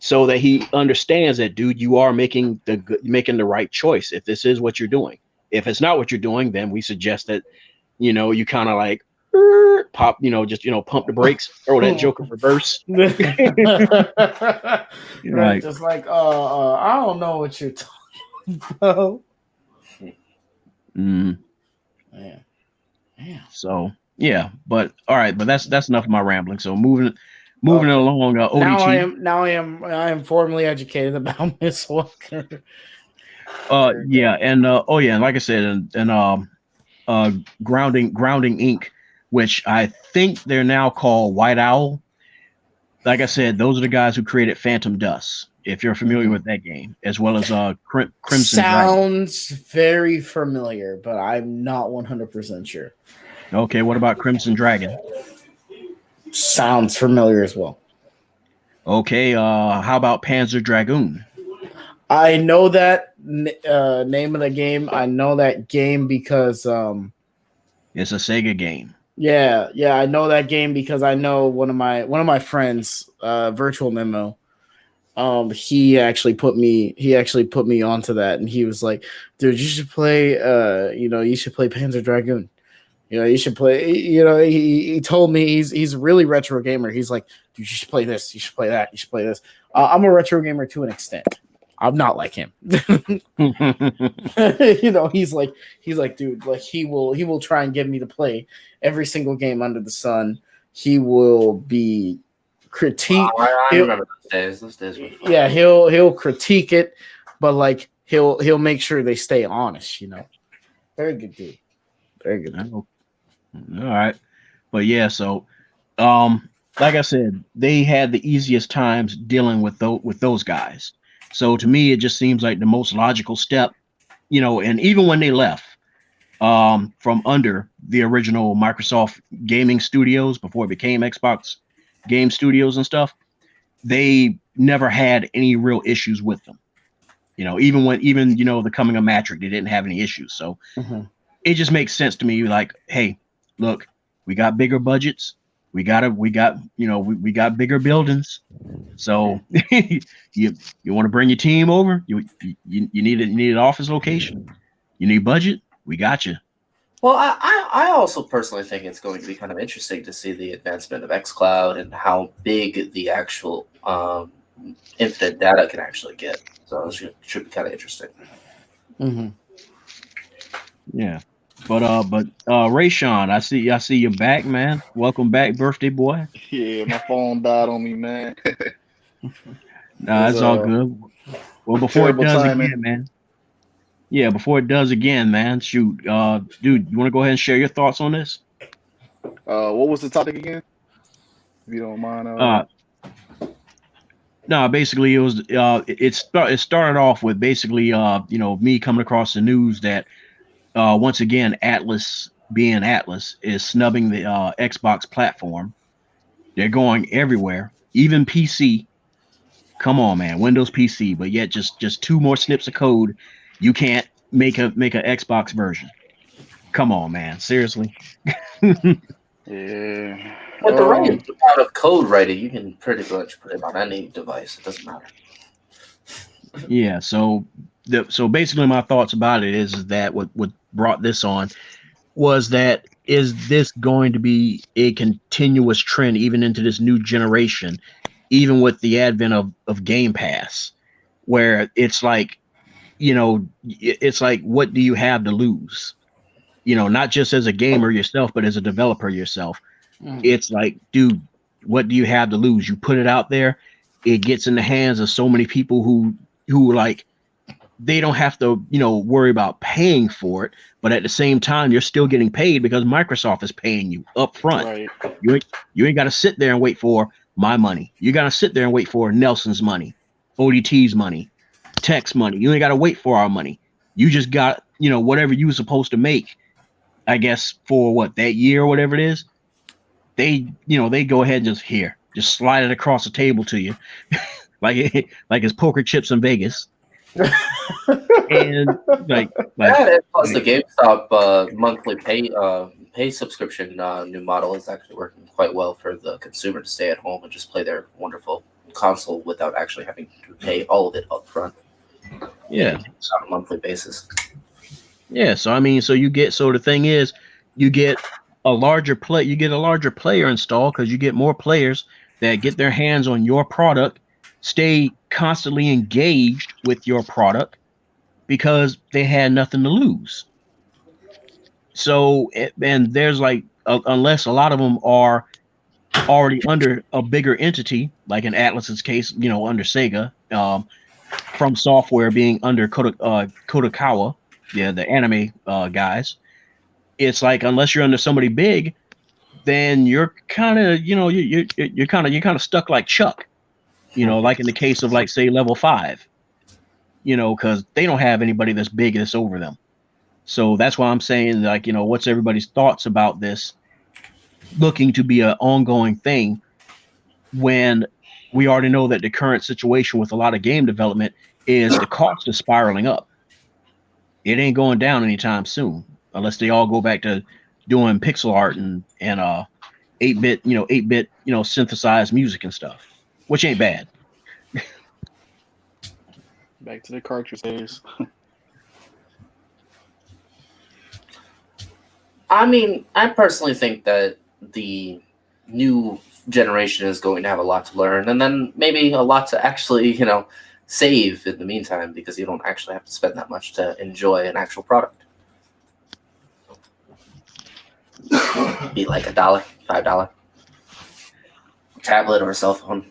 So that he understands that, dude, you are making the right choice. If this is what you're doing, if it's not what you're doing, then we suggest that, you kind of like pop, just pump the brakes, throw that joke in reverse. Right, just like, I don't know what you're talking about. Yeah. So yeah, but all right, but that's enough of my rambling. So moving along, ODT. Now I am formally educated about Miss Walker. Yeah, and and like I said, and Grounding Inc., which I think they're now called White Owl. Like I said, those are the guys who created Phantom Dust. If you're familiar with that game, as well as Crimson sounds Dragon. Very familiar, but I'm not 100% sure. Okay, what about Crimson Dragon? Sounds familiar as well. Okay, how about Panzer Dragoon? I know that name of the game. I know that game because it's a Sega game. Yeah, I know that game because I know one of my friends, Virtual Memo. He actually put me onto that, and he was like, "Dude, you should play. You should play Panzer Dragoon. You should play. He told me he's a really retro gamer. He's like, dude, you should play this. You should play that. You should play this. I'm a retro gamer to an extent. I'm not like him. He's like, dude, like he will try and get me to play every single game under the sun. He will be critique. I remember those days. Yeah, he'll critique it, but like he'll make sure they stay honest. Very good dude. Very good. All right, but yeah, so like I said, they had the easiest times dealing with those guys. So to me, it just seems like the most logical step, and even when they left from under the original Microsoft gaming studios before it became Xbox Game Studios and stuff, they never had any real issues with them. Even the coming of Matrix, they didn't have any issues. So it just makes sense to me. Like, hey, look, we got bigger budgets. We got bigger buildings. So you want to bring your team over? You need an office location. You need budget? We got you. Well, I also personally think it's going to be kind of interesting to see the advancement of xCloud and how big the actual infinite data can actually get. So it should be kind of interesting. Yeah. But Rayshawn, I see you back, man. Welcome back, birthday boy. Yeah, my phone died on me, man. Nah, It's it's all good. Well, before it Terrible does timing. again, man. Yeah, before it does again, man. Shoot, dude, you want to go ahead and share your thoughts on this? What was the topic again? If you don't mind. Uh, no, basically it was it started off with basically me coming across the news that once again Atlas being Atlas is snubbing the Xbox platform. They're going everywhere, even PC. Come on, man, Windows PC, but yet just two more snips of code, you can't make a Xbox version. Come on, man, seriously. Yeah. With the right amount of code writing, you can pretty much put it on any device. It doesn't matter. Yeah, so basically my thoughts about it is that what brought this on was that is this going to be a continuous trend even into this new generation, even with the advent of Game Pass, where it's like, it's like, what do you have to lose? Not just as a gamer yourself, but as a developer yourself. It's like, dude, what do you have to lose? You put it out there, it gets in the hands of so many people who like, they don't have to, worry about paying for it, but at the same time, you're still getting paid because Microsoft is paying you up front. Right. You ain't got to sit there and wait for my money. You got to sit there and wait for Nelson's money, ODT's money, Tech's money. You ain't got to wait for our money. You just got, whatever you were supposed to make, I guess, for what, that year or whatever it is. They go ahead and just slide it across the table to you, like it's poker chips in Vegas. And plus the GameStop monthly pay subscription new model is actually working quite well for the consumer to stay at home and just play their wonderful console without actually having to pay all of it up front. Yeah, on a monthly basis. Yeah, so the thing is, you get a larger player install because you get more players that get their hands on your product, stay constantly engaged with your product because they had nothing to lose. So, and there's like, unless a lot of them are already under a bigger entity, like in Atlas's case, under Sega, From Software being under Kodakawa, the anime guys. It's like, unless you're under somebody big, then you're kind of, you're kind of stuck like Chuck, like in the case of, like, say, Level 5, because they don't have anybody that's big that's over them. So that's why I'm saying, like, what's everybody's thoughts about this looking to be an ongoing thing when we already know that the current situation with a lot of game development is the cost is spiraling up. It ain't going down anytime soon, unless they all go back to doing pixel art and 8-bit synthesized music and stuff, which ain't bad. Back to the cartridge days. I mean, I personally think that the new generation is going to have a lot to learn, and then maybe a lot to actually, save in the meantime, because you don't actually have to spend that much to enjoy an actual product. Be like $1, $5 tablet or a cell phone.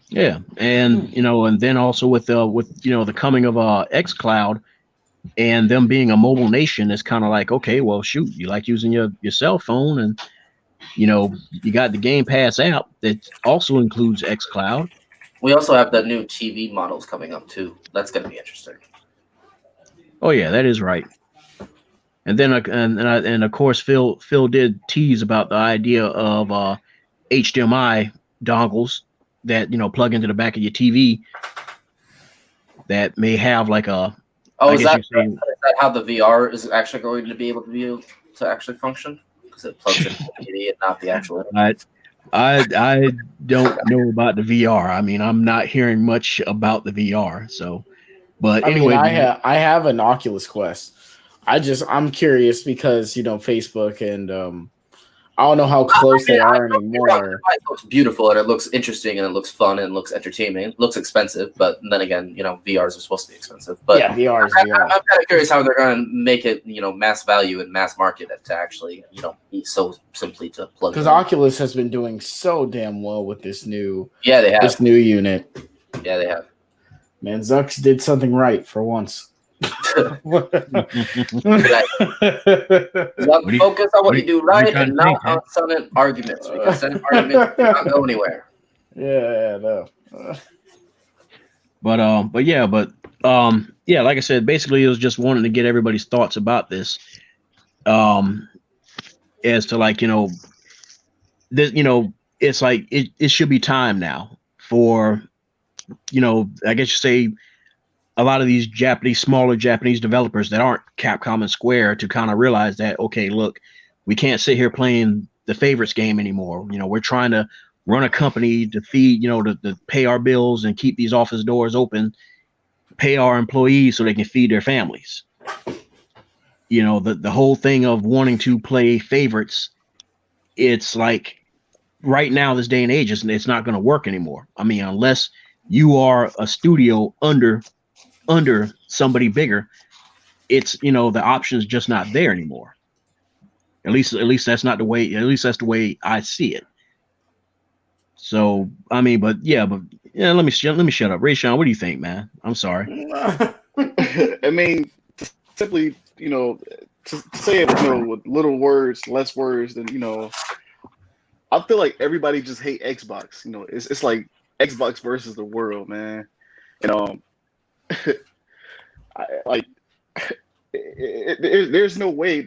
Yeah, and and then also with the coming of xCloud and them being a mobile nation, it's kind of like, okay, well, shoot, you like using your cell phone, and you got the Game Pass app that also includes xCloud. We also have the new TV models coming up too. That's going to be interesting. Oh yeah, that is right. And then and of course Phil did tease about the idea of HDMI dongles that plug into the back of your TV that may have like a. Oh, is that how the VR is actually going to be able to actually function? Because it plugs into the TV and not the actual. I don't know about the VR. I mean, I'm not hearing much about the VR. So, but anyway, I have an Oculus Quest. I'm curious because Facebook and I don't know how close they are The anymore. device looks beautiful and it looks interesting and it looks fun and it looks entertaining. It looks expensive, but then again, VRs are supposed to be expensive. But Yeah, VR is I'm VR. kind of curious how they're going to make it, mass value and mass market it to actually, be so simply to plug. Because Oculus has been doing so damn well with this new, they have. this new unit. Yeah, they have. Man, Zucks did something right for once. Focus on what you do right and not on Senate arguments, because Senate arguments do not go anywhere. Yeah, no. But yeah, like I said, basically it was just wanting to get everybody's thoughts about this. As to like, this, it's like it should be time now for, I guess you say, a lot of these smaller Japanese developers that aren't Capcom and Square to kind of realize that, okay, look, we can't sit here playing the favorites game anymore. We're trying to run a company to feed, to pay our bills and keep these office doors open, pay our employees so they can feed their families. The whole thing of wanting to play favorites, it's like right now, this day and age, it's not going to work anymore. I mean, unless you are a studio under somebody bigger, it's the option's just not there anymore. At least that's not the way. At least that's the way I see it. So I mean, but let me shut up. Rayshawn, what do you think, man? I'm sorry. I mean, simply, to say it, with little words, less words, than I feel like everybody just hate Xbox. It's like Xbox versus the world, man. There's no way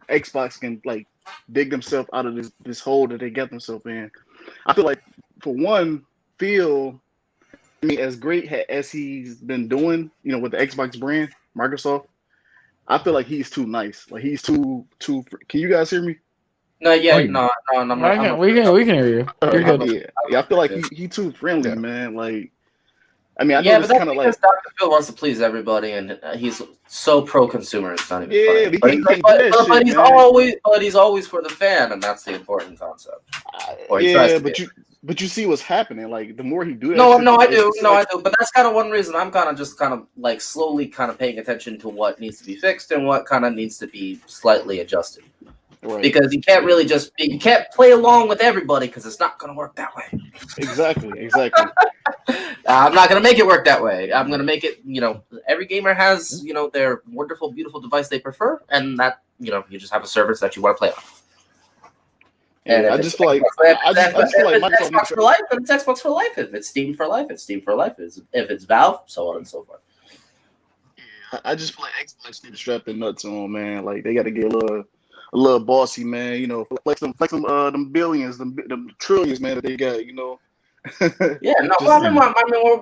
Xbox can like dig themselves out of this hole that they get themselves in. I feel like, for one, as great as he's been doing, with the Xbox brand, Microsoft, I feel like he's too nice. Like he's too. Can you guys hear me? No, yeah, Oh, no. We can hear you. You're good. Yeah, I feel like he too friendly, man. Like, I mean, I know Yeah, but it's that's kind of because like, Dr. Phil wants to please everybody, and he's so pro-consumer. It's not even funny. but he can't do that But shit, he's man. always for the fan, and that's the important concept. But you see what's happening. Like, the more he do that, I shit, do. it's like, But that's kind of one reason I'm kind of like slowly kind of paying attention to what needs to be fixed and what kind of needs to be slightly adjusted. right. Because you can't play along with everybody because it's not going to work that way. Exactly. I'm not going to make it work that way. I'm going to make it, every gamer has, their wonderful, beautiful device they prefer, and that, you just have a service that you want to play on. And I just feel like Xbox for life, then it's Xbox for life. If it's Steam for life, it's Steam for life. If it's Valve, so on and so forth. I just feel like Xbox need to strap their nuts on, man. Like, they got to get a little bossy, man. Flex them billions, them trillions, man, that they got. Yeah, no,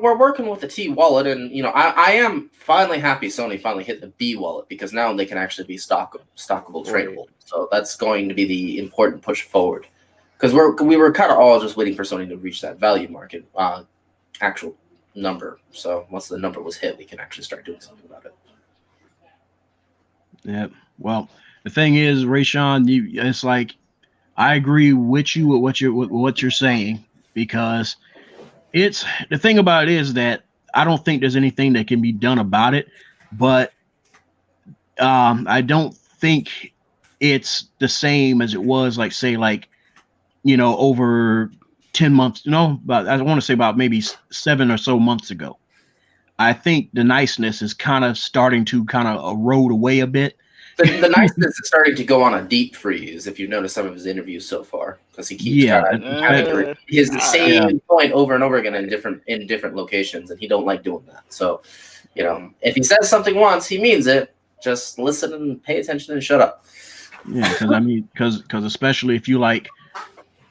we're working with the T wallet, and I am finally happy Sony finally hit the B wallet, because now they can actually be stockable, tradable. So that's going to be the important push forward, because we were kind of all just waiting for Sony to reach that value market actual number. So once the number was hit, we can actually start doing something about it. Yeah. Well, the thing is, Rayshawn, it's like I agree with you with what you're saying, because it's the thing about it is that I don't think there's anything that can be done about it, but I don't think it's the same as it was, like, say, like, over 10 months, but I want to say about maybe 7 or so months ago. I think the niceness is kind of starting to kind of erode away a bit. The niceness is starting to go on a deep freeze, if you've noticed some of his interviews so far, because he keeps his same point over and over again in different locations, and he don't like doing that. So, if he says something once, he means it. Just listen and pay attention and shut up. Yeah, because especially if you like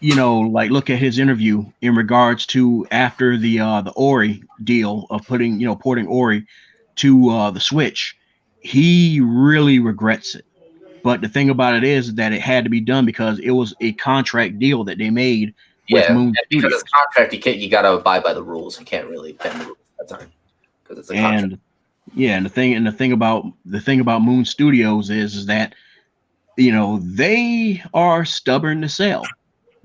look at his interview in regards to after the Ori deal of porting Ori to the Switch. He really regrets it. But the thing about it is that it had to be done because it was a contract deal that they made with Moon Studios. Because it's a contract, you got to abide by the rules. You can't really bend the rules at that time because it's a contract. And the thing about Moon Studios is that they are stubborn to sell.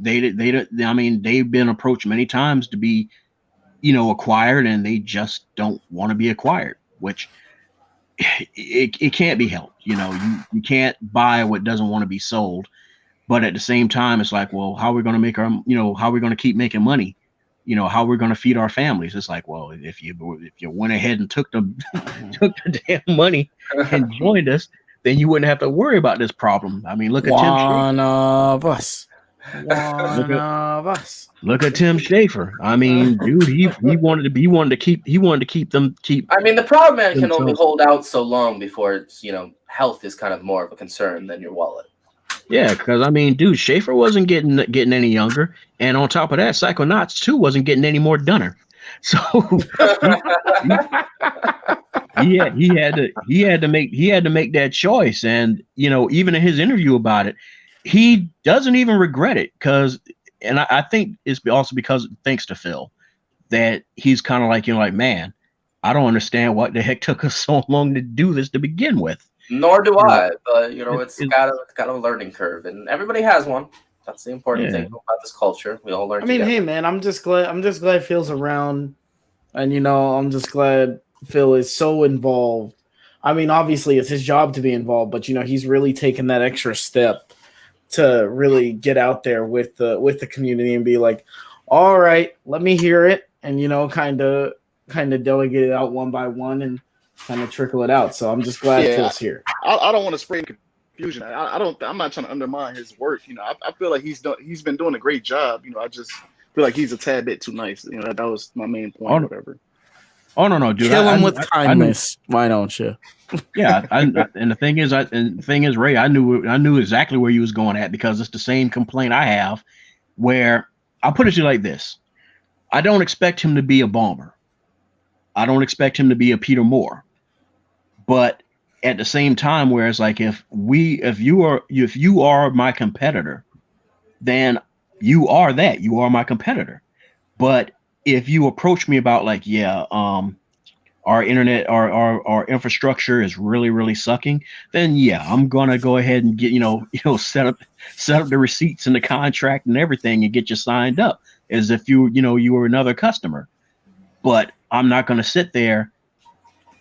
I mean, they've been approached many times to be, acquired, and they just don't want to be acquired, which it can't be helped. You can't buy what doesn't want to be sold. But at the same time, it's like, well, how are we going to make how are we going to keep making money? How we're going to feed our families? It's like, well, if you went ahead and took the damn money and joined us, then you wouldn't have to worry about this problem. I mean, look at One of us. Look at Tim Schafer. I mean, dude, he wanted to keep them. I mean, the problem man can only hold out so long before it's health is kind of more of a concern than your wallet. Yeah, because I mean, dude, Schaefer wasn't getting any younger, and on top of that, Psychonauts 2 wasn't getting any more dunner. So he had to make that choice, and even in his interview about it, he doesn't even regret it and I think it's also because thanks to Phil that he's kind of like man, I don't understand what the heck took us so long to do this to begin with. Nor do I, but it's got a learning curve, and everybody has one. That's the important thing about this culture. We all learn. I mean, together. hey man, I'm just glad Phil's around, and I'm just glad Phil is so involved. I mean, obviously it's his job to be involved, but he's really taken that extra step to really get out there with the community and be like, all right, let me hear it, and kind of delegate it out one by one and kind of trickle it out. So I'm just glad Phil's here. I don't want to spring confusion. I'm not trying to undermine his work. I feel like he's been doing a great job. I just feel like he's a tad bit too nice. That was my main point. Or whatever. Oh no, dude! Kill him with kindness. Why don't you? Yeah, and the thing is, Ray, I knew exactly where you was going at, because it's the same complaint I have. Where I'll put it to you like this: I don't expect him to be a Bomber. I don't expect him to be a Peter Moore. But at the same time, where it's like, if you are my competitor, then you are my competitor. But if you approach me about like, our internet, our infrastructure is really, really sucking, then I'm gonna go ahead and get set up the receipts and the contract and everything and get you signed up as if you were another customer. But I'm not gonna sit there,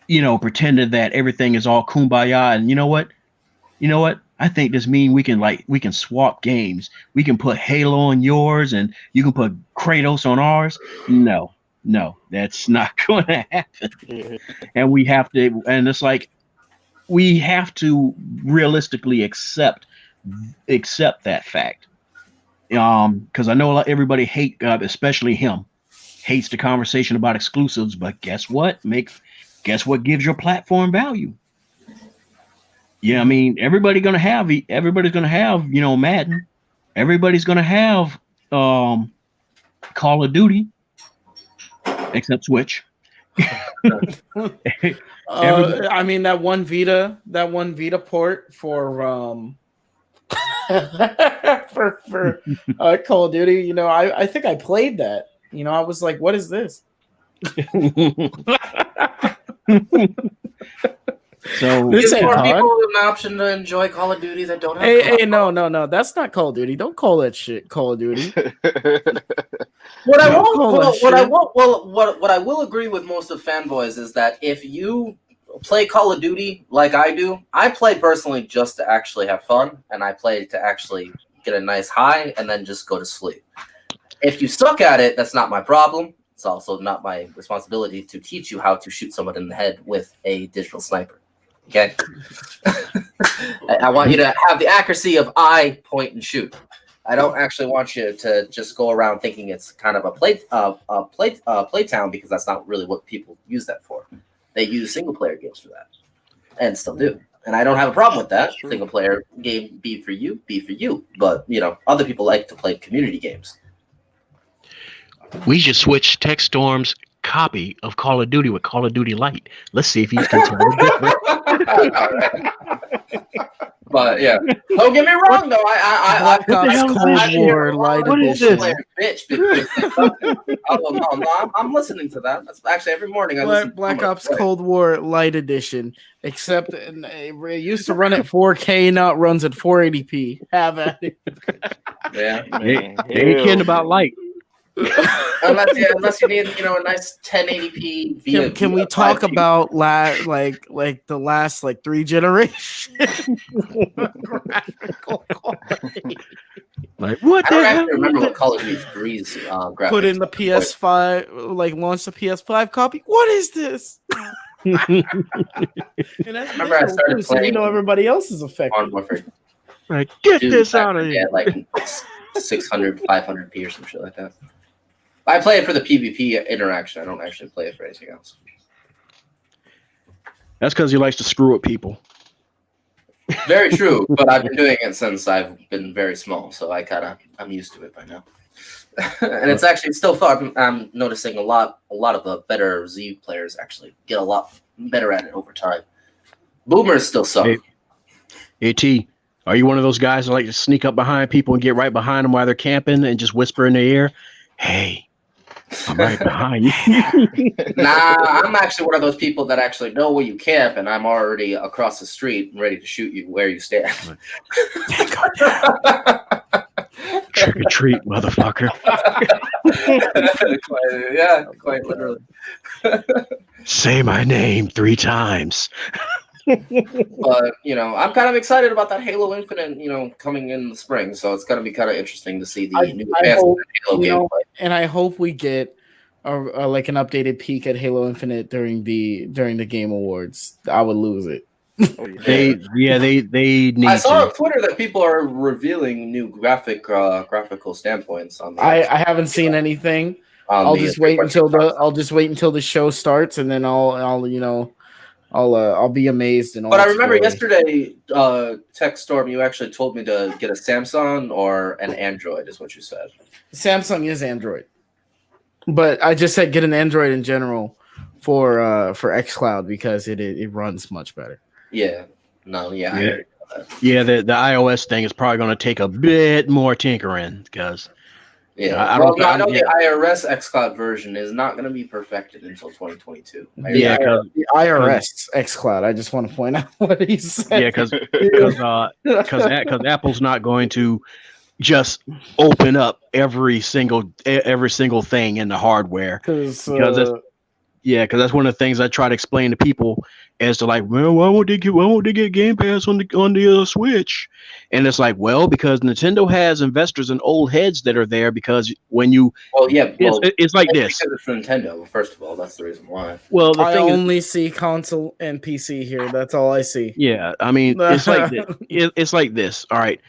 pretending that everything is all kumbaya. And you know what? I think this means we can swap games. We can put Halo on yours and you can put Kratos on ours. No, that's not going to happen. And we have to, and it's like, we have to realistically accept that fact. Because I know everybody especially him, hates the conversation about exclusives. But guess what? Guess what gives your platform value? Yeah, I mean, everybody's gonna have Madden. Everybody's gonna have Call of Duty, except Switch. I mean, that one Vita port for for Call of Duty. I think I played that. I was like, what is this? So give more people an option to enjoy Call of Duty that don't have. Hey, no, that's not Call of Duty. Don't call that shit Call of Duty. What I will agree with most of fanboys is that if you play Call of Duty like I do, I play personally just to actually have fun, and I play to actually get a nice high and then just go to sleep. If you suck at it, that's not my problem. It's also not my responsibility to teach you how to shoot someone in the head with a digital sniper. Okay? I want you to have the accuracy of eye, point, and shoot. I don't actually want you to just go around thinking it's kind of a play town, because that's not really what people use that for. They use single player games for that, and still do. And I don't have a problem with that. Single player game be for you. But other people like to play community games. We just switched TechStorm's copy of Call of Duty with Call of Duty Lite. Let's see if he can tell the difference. But yeah, don't get me wrong though. I Black Ops Cold War Light Edition. Oh no, I'm listening to that. That's actually every morning. I listen. Black Ops Cold War Light Edition, except it used to run at 4K, now it runs at 480p. Have at it. Yeah, they ain't kidding about light. unless you need a nice 1080p. Can we talk about the last 3 generations? Graphical quality. Like what? I don't actually remember what Call of Duty 3's graphics. Put in the PS5, launch the PS5 copy. What is this? And that's remember I started playing. Everybody else is affected. Modern Warfare. Like get this out of here. Like 600, 500p or some shit like that. I play it for the PvP interaction. I don't actually play it for anything else. That's because he likes to screw with people. Very true, but I've been doing it since I've been very small, so I'm used to it by now. And it's actually still fun. I'm noticing a lot of the better Z players actually get a lot better at it over time. Boomers still suck. Hey, T, are you one of those guys that like to sneak up behind people and get right behind them while they're camping and just whisper in their ear, "Hey, I'm right behind you"? Nah, I'm actually one of those people that actually know where you camp, and I'm already across the street and ready to shoot you where you stand. Trick or treat, motherfucker. Quite literally. Say my name 3 times. But I'm kind of excited about that Halo Infinite, coming in the spring. So it's gonna be kind of interesting to see the new Halo gameplay. And I hope we get an updated peek at Halo Infinite during the Game Awards. I would lose it. Oh, yeah. They need. I saw on Twitter that people are revealing new graphical standpoints on that. I haven't seen anything. I'll just wait until the show starts, and then I'll be amazed. But I remember yesterday, TechStorm, you actually told me to get a Samsung or an Android, is what you said. Samsung is Android, but I just said get an Android in general for xCloud because it runs much better. Yeah. No. Yeah. Yeah. Yeah. The iOS thing is probably going to take a bit more tinkering because. Yeah, I know the IRS xCloud version is not going to be perfected until 2022. Yeah, the IRS xCloud. I just want to point out what he said. Yeah, because Apple's not going to just open up every single thing in the hardware. Because that's one of the things I try to explain to people as to like, well, why won't they get Game Pass on the Switch? And it's like, well, because Nintendo has investors and old heads that are there because when you it's like this. Because it's Nintendo, first of all, that's the reason why. Well, I only see console and PC here. That's all I see. Yeah, I mean, it's like this. It's like this. All right,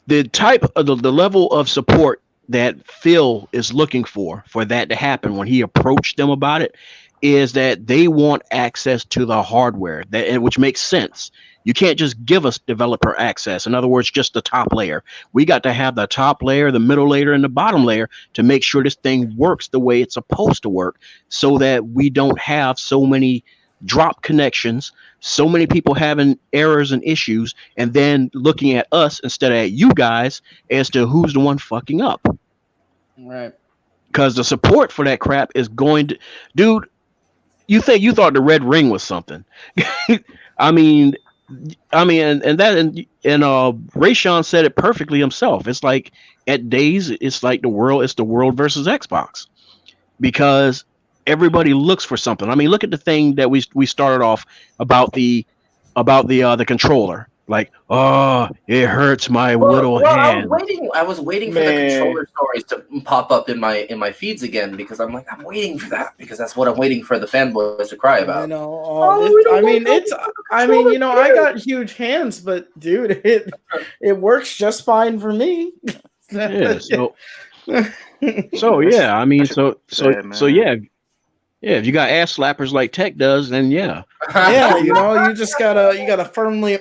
the type of the level of support that Phil is looking for that to happen when he approached them about it is that they want access to the hardware, which makes sense. You can't just give us developer access. In other words, just the top layer. We got to have the top layer, the middle layer, and the bottom layer to make sure this thing works the way it's supposed to work so that we don't have so many drop connections, so many people having errors and issues, and then looking at us instead of at you guys as to who's the one fucking up. Right. Because the support for that crap is going to... Dude, you thought the red ring was something. I mean, Rayshawn said it perfectly himself. It's like at days, it's like the world versus Xbox, because everybody looks for something. I mean, look at the thing that we started off about the controller. Like, oh, it hurts my little hand. I was waiting for the controller stories to pop up in my feeds again because I'm like, I'm waiting for that because that's what I'm waiting for the fanboys to cry about. I got huge hands, but dude, it works just fine for me. Yeah. So yeah, I mean, so yeah. Yeah, if you got ass slappers like Tech does, then yeah. Yeah, you just gotta firmly.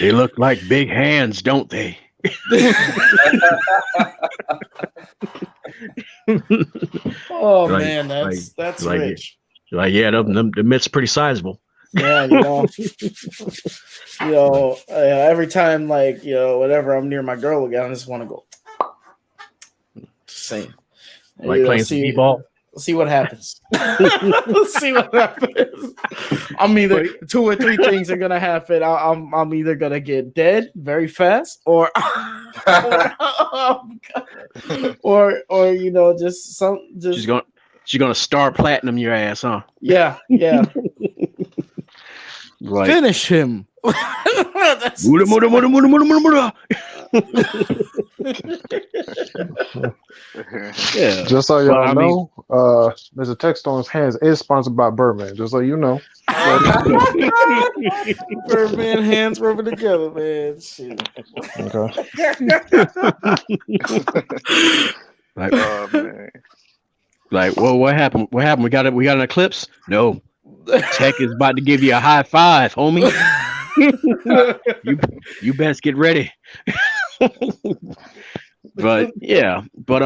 They look like big hands, don't they? Oh man, that's like, rich. Like, yeah, the mitt's pretty sizable. Yeah, every time, like, whenever I'm near my girl again, I just want to go. Just saying. Like playing some b-ball. See what happens. See what happens. I'm either 2 or 3 things are gonna happen. I'm either gonna get dead very fast, or just she's gonna star platinum your ass, huh? Yeah. Like, finish him. Yeah. Just so y'all know, there's a text on his hands is sponsored by Birdman. Just so you know. Birdman hands rubbing together, man. Shit. Okay. Like, oh man. Like, well, what happened? What happened? We got an eclipse? No. Tech is about to give you a high five, homie. you best get ready. But yeah, but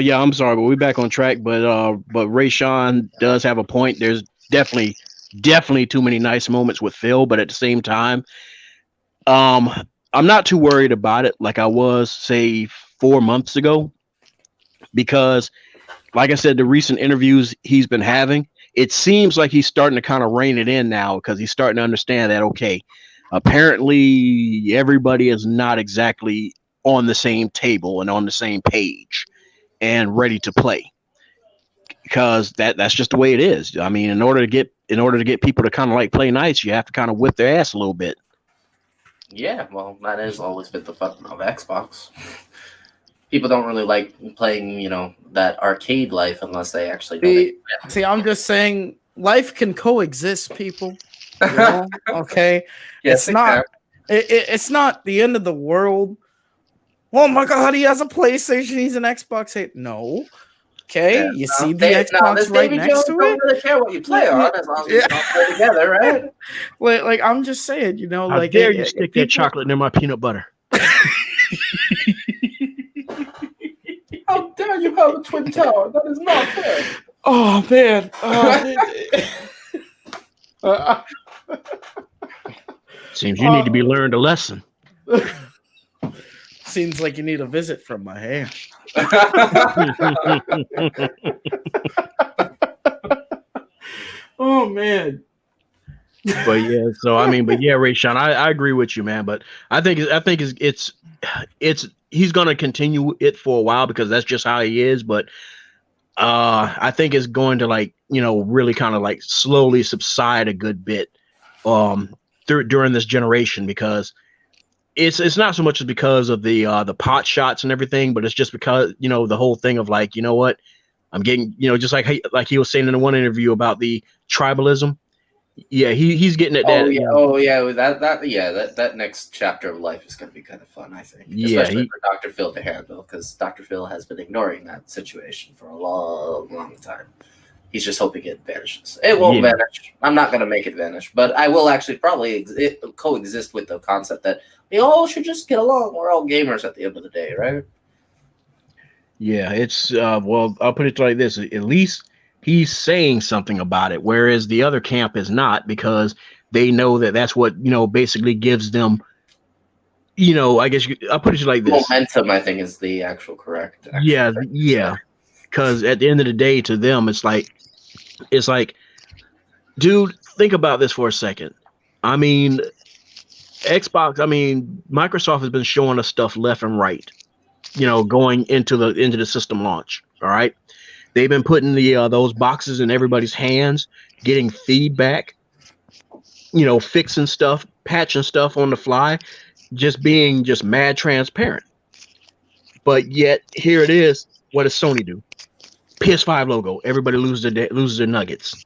yeah, I'm sorry, but we're back on track. But Ray Sean does have a point. There's definitely too many nice moments with Phil, but at the same time, I'm not too worried about it like I was, say, 4 months ago, because, like I said, the recent interviews he's been having, it seems like he's starting to kind of rein it in now, because he's starting to understand that, okay, apparently everybody is not exactly on the same table and on the same page and ready to play, because that's just the way it is. I mean, in order to get people to kind of like play nice, you have to kind of whip their ass a little bit. Yeah, well, that has always been the fun of Xbox. People don't really like playing, that arcade life unless they actually know. See, I'm just saying, life can coexist, people. Okay. Yes, it's not the end of the world. Oh my God, he has a PlayStation. He's an Xbox. Hey, no. Okay, you see the Xbox right next to it. Don't really care what you play on, as long as you don't play together, right? Like I'm just saying, How dare you stick that chocolate in my peanut butter? How dare you have a twin tower? That is not fair. Oh man. Seems you need to be learned a lesson. Seems like you need a visit from my hand. Oh man. But yeah, Ray Sean, I agree with you, man. But I think it's he's gonna continue it for a while because that's just how he is. But I think it's going to really kind of like slowly subside a good bit during this generation, because it's not so much as because of the pot shots and everything, but it's just because the whole thing of like, what, I'm getting, just like he was saying in the one interview about the tribalism. Yeah, he's getting at that. That next chapter of life is going to be kind of fun, I think. Yeah, especially for Dr. Phil to handle, because Dr. Phil has been ignoring that situation for a long time. He's just hoping it vanishes. It won't vanish. I'm not going to make it vanish, but I will actually probably coexist with the concept that we all should just get along. We're all gamers at the end of the day, right? Yeah, it's well, I'll put it like this: at least he's saying something about it, whereas the other camp is not, because they know that that's what basically gives them. I guess I'll put it like this: momentum, I think, is the actual correct. Yeah. Because at the end of the day, to them, it's like, dude, think about this for a second. I mean, Microsoft has been showing us stuff left and right, going into the system launch. All right. They've been putting those boxes in everybody's hands, getting feedback, fixing stuff, patching stuff on the fly, being mad transparent. But yet here it is. What does Sony do? PS5 logo. Everybody loses their nuggets.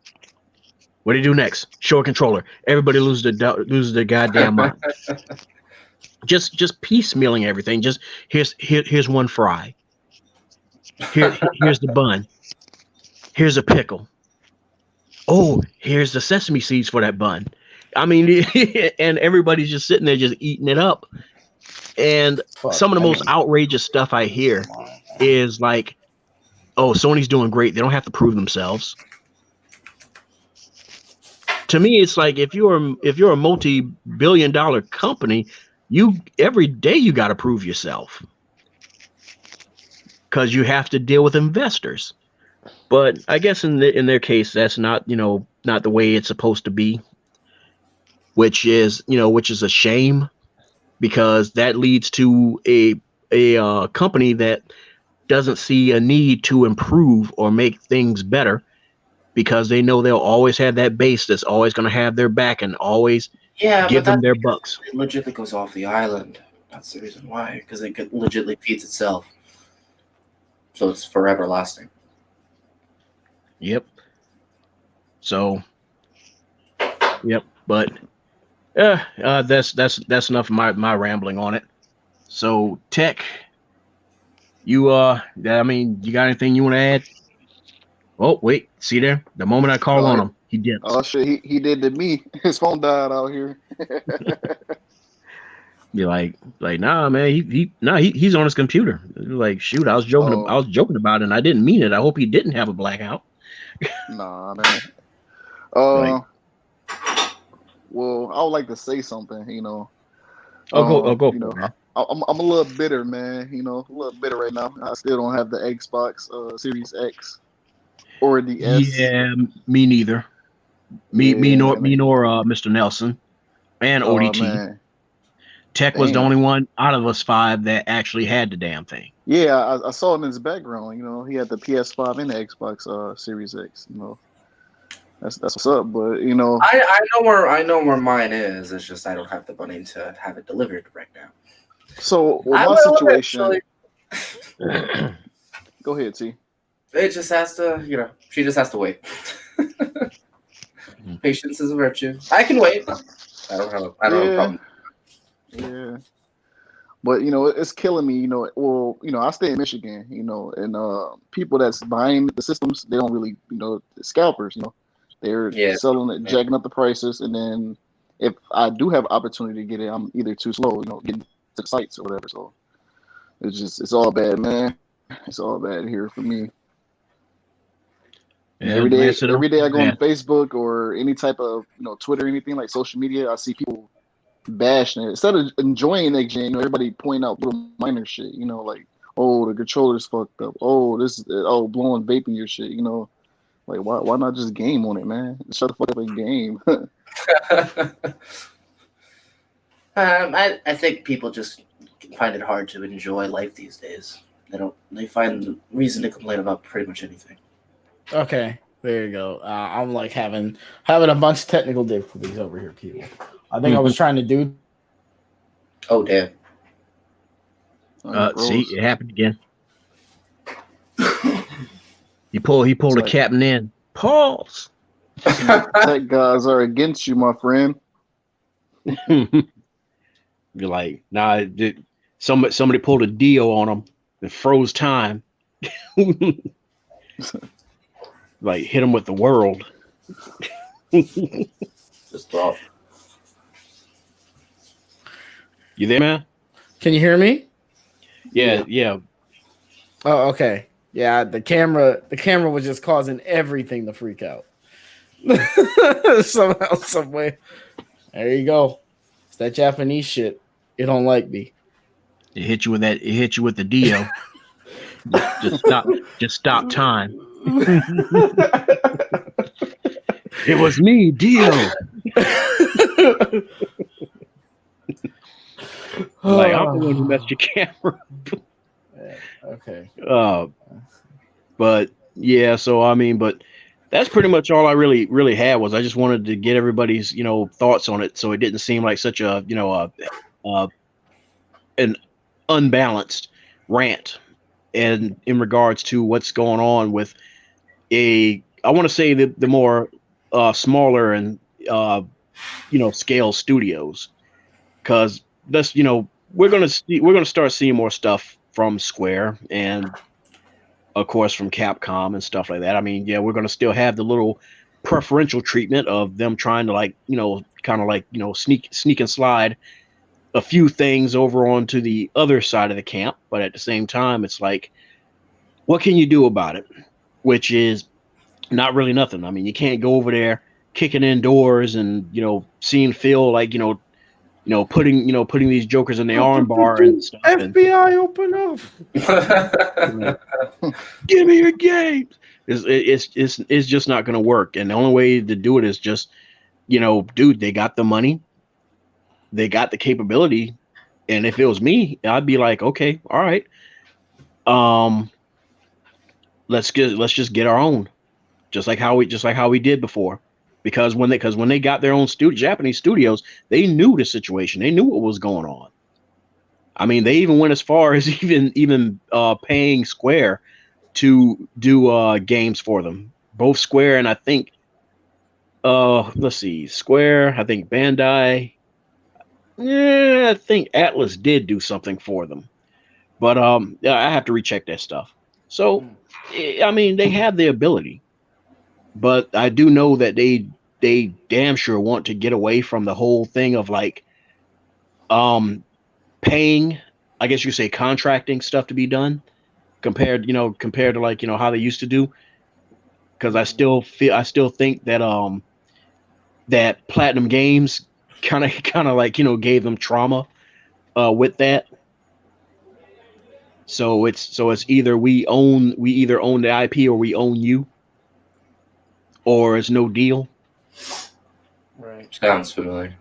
What do you do next? Show a controller. Everybody loses their goddamn mind. Just piecemealing everything. Just here's one fry. Here's the bun. Here's a pickle. Oh, here's the sesame seeds for that bun. I mean, and everybody's just sitting there just eating it up. And some of the most outrageous stuff I hear is like, oh, Sony's doing great. They don't have to prove themselves. to me, it's like if you're a multi-billion-dollar company, you every day you got to prove yourself because you have to deal with investors. But I guess in their case, that's not not the way it's supposed to be, which is a shame because that leads to a company that doesn't see a need to improve or make things better because they know they'll always have that base that's always going to have their back and always give them their bucks. It legitimately goes off the island. That's the reason why, because it legitimately feeds itself. So it's forever lasting. Yep. So, yep. But that's enough of my rambling on it. So, Tech, you I mean, you got anything you want to add? Oh, wait, see there? The moment I call on him, he dips. Oh shit, he did to me. His phone died out here. You're like, nah, man, he's on his computer. Like, shoot, I was joking about it and I didn't mean it. I hope he didn't have a blackout. Nah, man. Well, I would like to say something, Go. I'm a little bitter, man. A little bitter right now. I still don't have the Xbox Series X or the S. Yeah, me neither. Me nor Mr. Nelson and ODT. Man. Tech was the only one out of us 5 that actually had the damn thing. Yeah, I saw in his background. He had the PS5 and the Xbox Series X. That's what's up. But I know where mine is. It's just I don't have the money to have it delivered right now. So my situation. Go ahead, T. It just has to, she just has to wait. Patience is a virtue. I can wait. I don't have a problem. Yeah. But it's killing me. I stay in Michigan. And people that's buying the systems, they don't really, scalpers. They're selling it, jacking up the prices, and then if I do have opportunity to get it, I'm either too slow, getting to the sites or whatever. So it's all bad, man. It's all bad here for me. Yeah, every day I go on Facebook or any type of Twitter or anything like social media, I see people bashing it instead of enjoying next gen. Everybody pointing out little minor shit. Like, oh, the controller's fucked up. Oh, blowing vape in your shit. Like, why not just game on it, man? Shut the fuck up and game. I think people just find it hard to enjoy life these days. They find reason to complain about pretty much anything. Okay, there you go. I'm like having a bunch of technical difficulties over here, people. I think I was trying to do. Oh damn! See, it happened again. He pulled a captain in. Pause. Tech guys are against you, my friend. You're like, nah. Somebody pulled a deal on him and froze time. Like hit him with the world. Just thought. You there, man? Can you hear me? Yeah. Oh, okay. Yeah, the camera was just causing everything to freak out. Somehow, some way. There you go. It's that Japanese shit. It don't like me. It hit you with the deal. Just stop time. It was me, deal. Like, I'm the one who messed your camera. Okay. But yeah, so I mean, but that's pretty much all I really had was I just wanted to get everybody's thoughts on it, so it didn't seem like such a an unbalanced rant, and in regards to what's going on with I want to say the more smaller and scale studios, because that's we're gonna start seeing more stuff from Square and of course from Capcom and stuff like that. I mean, yeah, we're gonna still have the little preferential treatment of them trying to sneak and slide a few things over onto the other side of the camp, but at the same time, it's like, what can you do about it? Which is not really nothing. I mean, you can't go over there, kicking in doors and seeing Phil like putting these jokers in the arm bar and stuff. FBI, open up! Give me your games. It's just not going to work. And the only way to do it is just, dude, they got the money, they got the capability, and if it was me, I'd be like, okay, all right, let's just get our own, just like how we did before. Because when they got their own Japanese studios, they knew the situation, they knew what was going on. I mean, they even went as far as even paying Square to do games for them. Both Square and I think let's see, Square, I think Bandai, I think Atlas did do something for them. But I have to recheck that stuff. So I mean, they have the ability, but I do know that they damn sure want to get away from the whole thing of like paying, I guess you say contracting stuff to be done compared to like how they used to do. Because I still think that that Platinum Games kind of like gave them trauma with that. So it's either we either own the IP or we own you, or it's no deal. Right. Sounds familiar.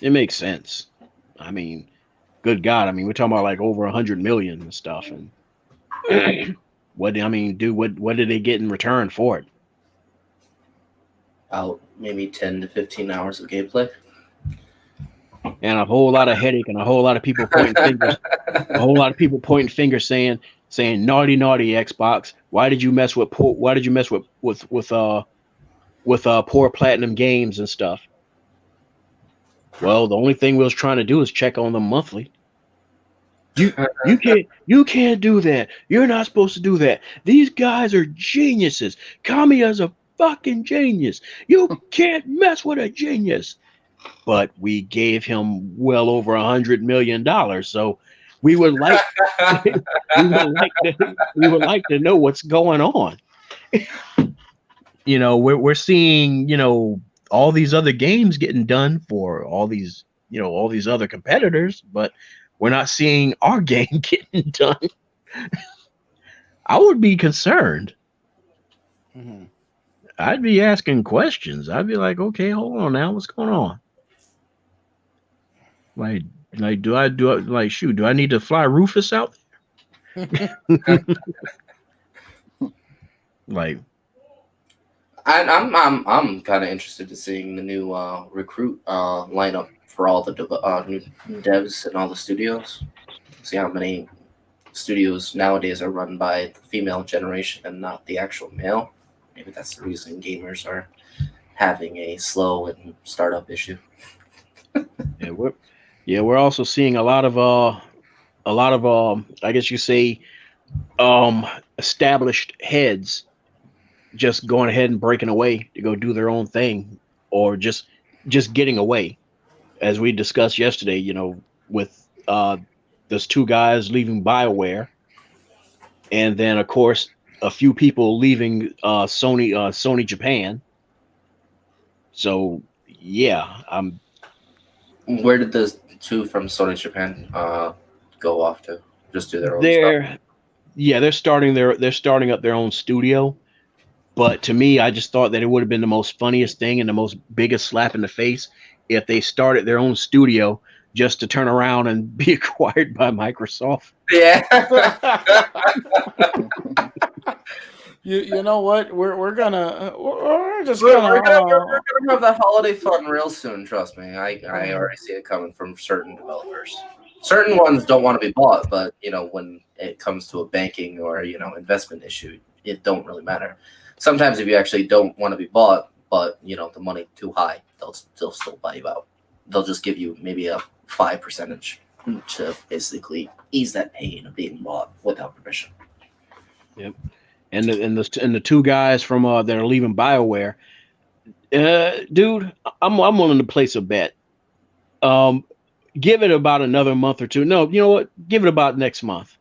It makes sense. I mean, good God, I mean, we're talking about like over 100 million and stuff, and what did they get in return for it? Out maybe 10 to 15 hours of gameplay. And a whole lot of headache and a whole lot of people pointing fingers. A whole lot of people pointing fingers saying naughty Xbox. Why did you mess with poor Platinum Games and stuff? Well, the only thing we was trying to do is check on them monthly. You can't do that. You're not supposed to do that. These guys are geniuses. Kamiya's a fucking genius. You can't mess with a genius. But we gave him well over $100 million, so we would like we would like to know what's going on. We're seeing all these other games getting done for all these other competitors, but we're not seeing our game getting done. I would be concerned. Mm-hmm. I'd be asking questions. I'd be like, okay, hold on now, what's going on? Like, do I need to fly Rufus out there? Like, I'm kind of interested to seeing the new recruit lineup for all the new devs and all the studios. See how many studios nowadays are run by the female generation and not the actual male. Maybe that's the reason gamers are having a slow and startup issue. We're also seeing a lot of I guess you say established heads just going ahead and breaking away to go do their own thing, or just getting away, as we discussed yesterday, with those two guys leaving BioWare, and then of course a few people leaving Sony Japan. So yeah, Where did the two from Sony Japan go off to? Just do their own stuff? They're starting up their own studio. But to me, I just thought that it would have been the most funniest thing and the most biggest slap in the face if they started their own studio just to turn around and be acquired by Microsoft. Yeah. You know what? We're gonna we're gonna have that holiday fun real soon. Trust me. I already see it coming from certain developers. Certain ones don't want to be bought, but when it comes to a banking or investment issue, it don't really matter. Sometimes if you actually don't want to be bought, but the money too high, they'll still buy you out. They'll just give you maybe a 5% to basically ease that pain of being bought without permission. Yep. And the two guys from that are leaving BioWare, dude, I'm willing to place a bet. Give it about another month or two. No, you know what? Give it about next month.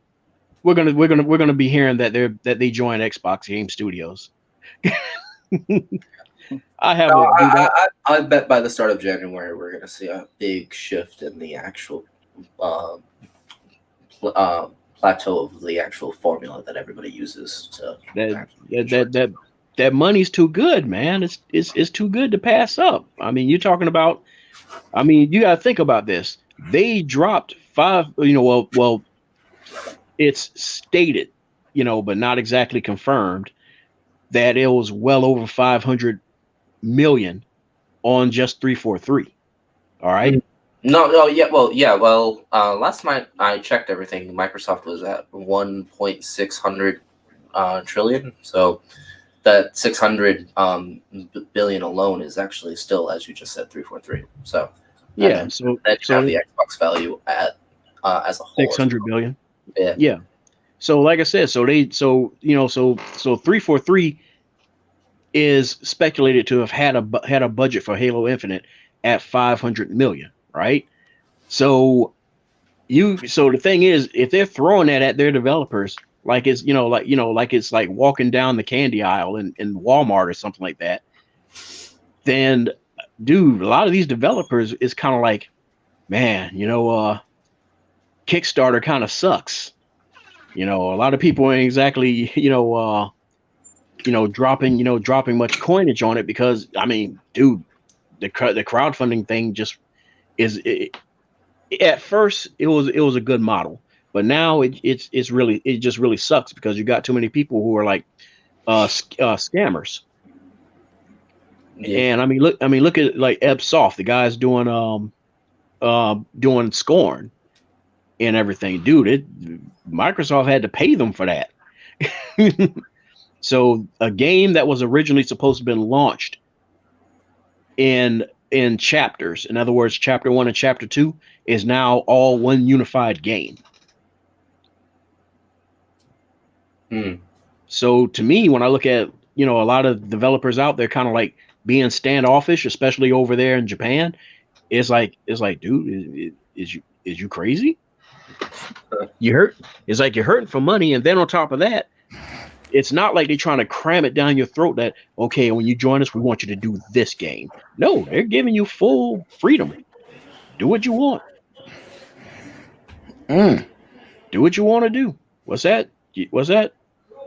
We're gonna be hearing that they join Xbox Game Studios. I have No, a I bet by the start of January we're going to see a big shift in the actual plateau of the actual formula that everybody uses to that money's too good, man. It's too good to pass up. I mean, you're talking about. I mean, you got to think about this. They dropped five. Well, it's stated, but not exactly confirmed that it was well over 500 million on just 343. All right. No, yeah, last night I checked everything. Microsoft was at 1.600 trillion. So that 600 billion alone is actually still, as you just said, 343. So yeah, so then you have the Xbox value at as a whole. 600 billion. Yeah. So like I said, so 343 is speculated to have had a budget for Halo Infinite at 500 million, right? So the thing is, if they're throwing that at their developers, like it's it's like walking down the candy aisle in Walmart or something like that, then dude, a lot of these developers is kind of like, man, Kickstarter kind of sucks. A lot of people ain't exactly, dropping much coinage on it because, I mean, dude, the crowdfunding thing just at first it was a good model, but now it just really sucks because you got too many people who are like scammers. Yeah. And I mean look at like Ebsoft, the guys doing Scorn and everything, dude. Microsoft had to pay them for that. So a game that was originally supposed to have been launched in chapters, in other words, chapter 1 and chapter 2, is now all one unified game. So to me, when I look at a lot of developers out there kind of like being standoffish, especially over there in Japan, it's like, dude, is you crazy? You hurt? It's like you're hurting for money, and then on top of that, it's not like they're trying to cram it down your throat that, okay, when you join us, we want you to do this game. No, they're giving you full freedom. Do what you want. Do what you want to do. What's that? Was that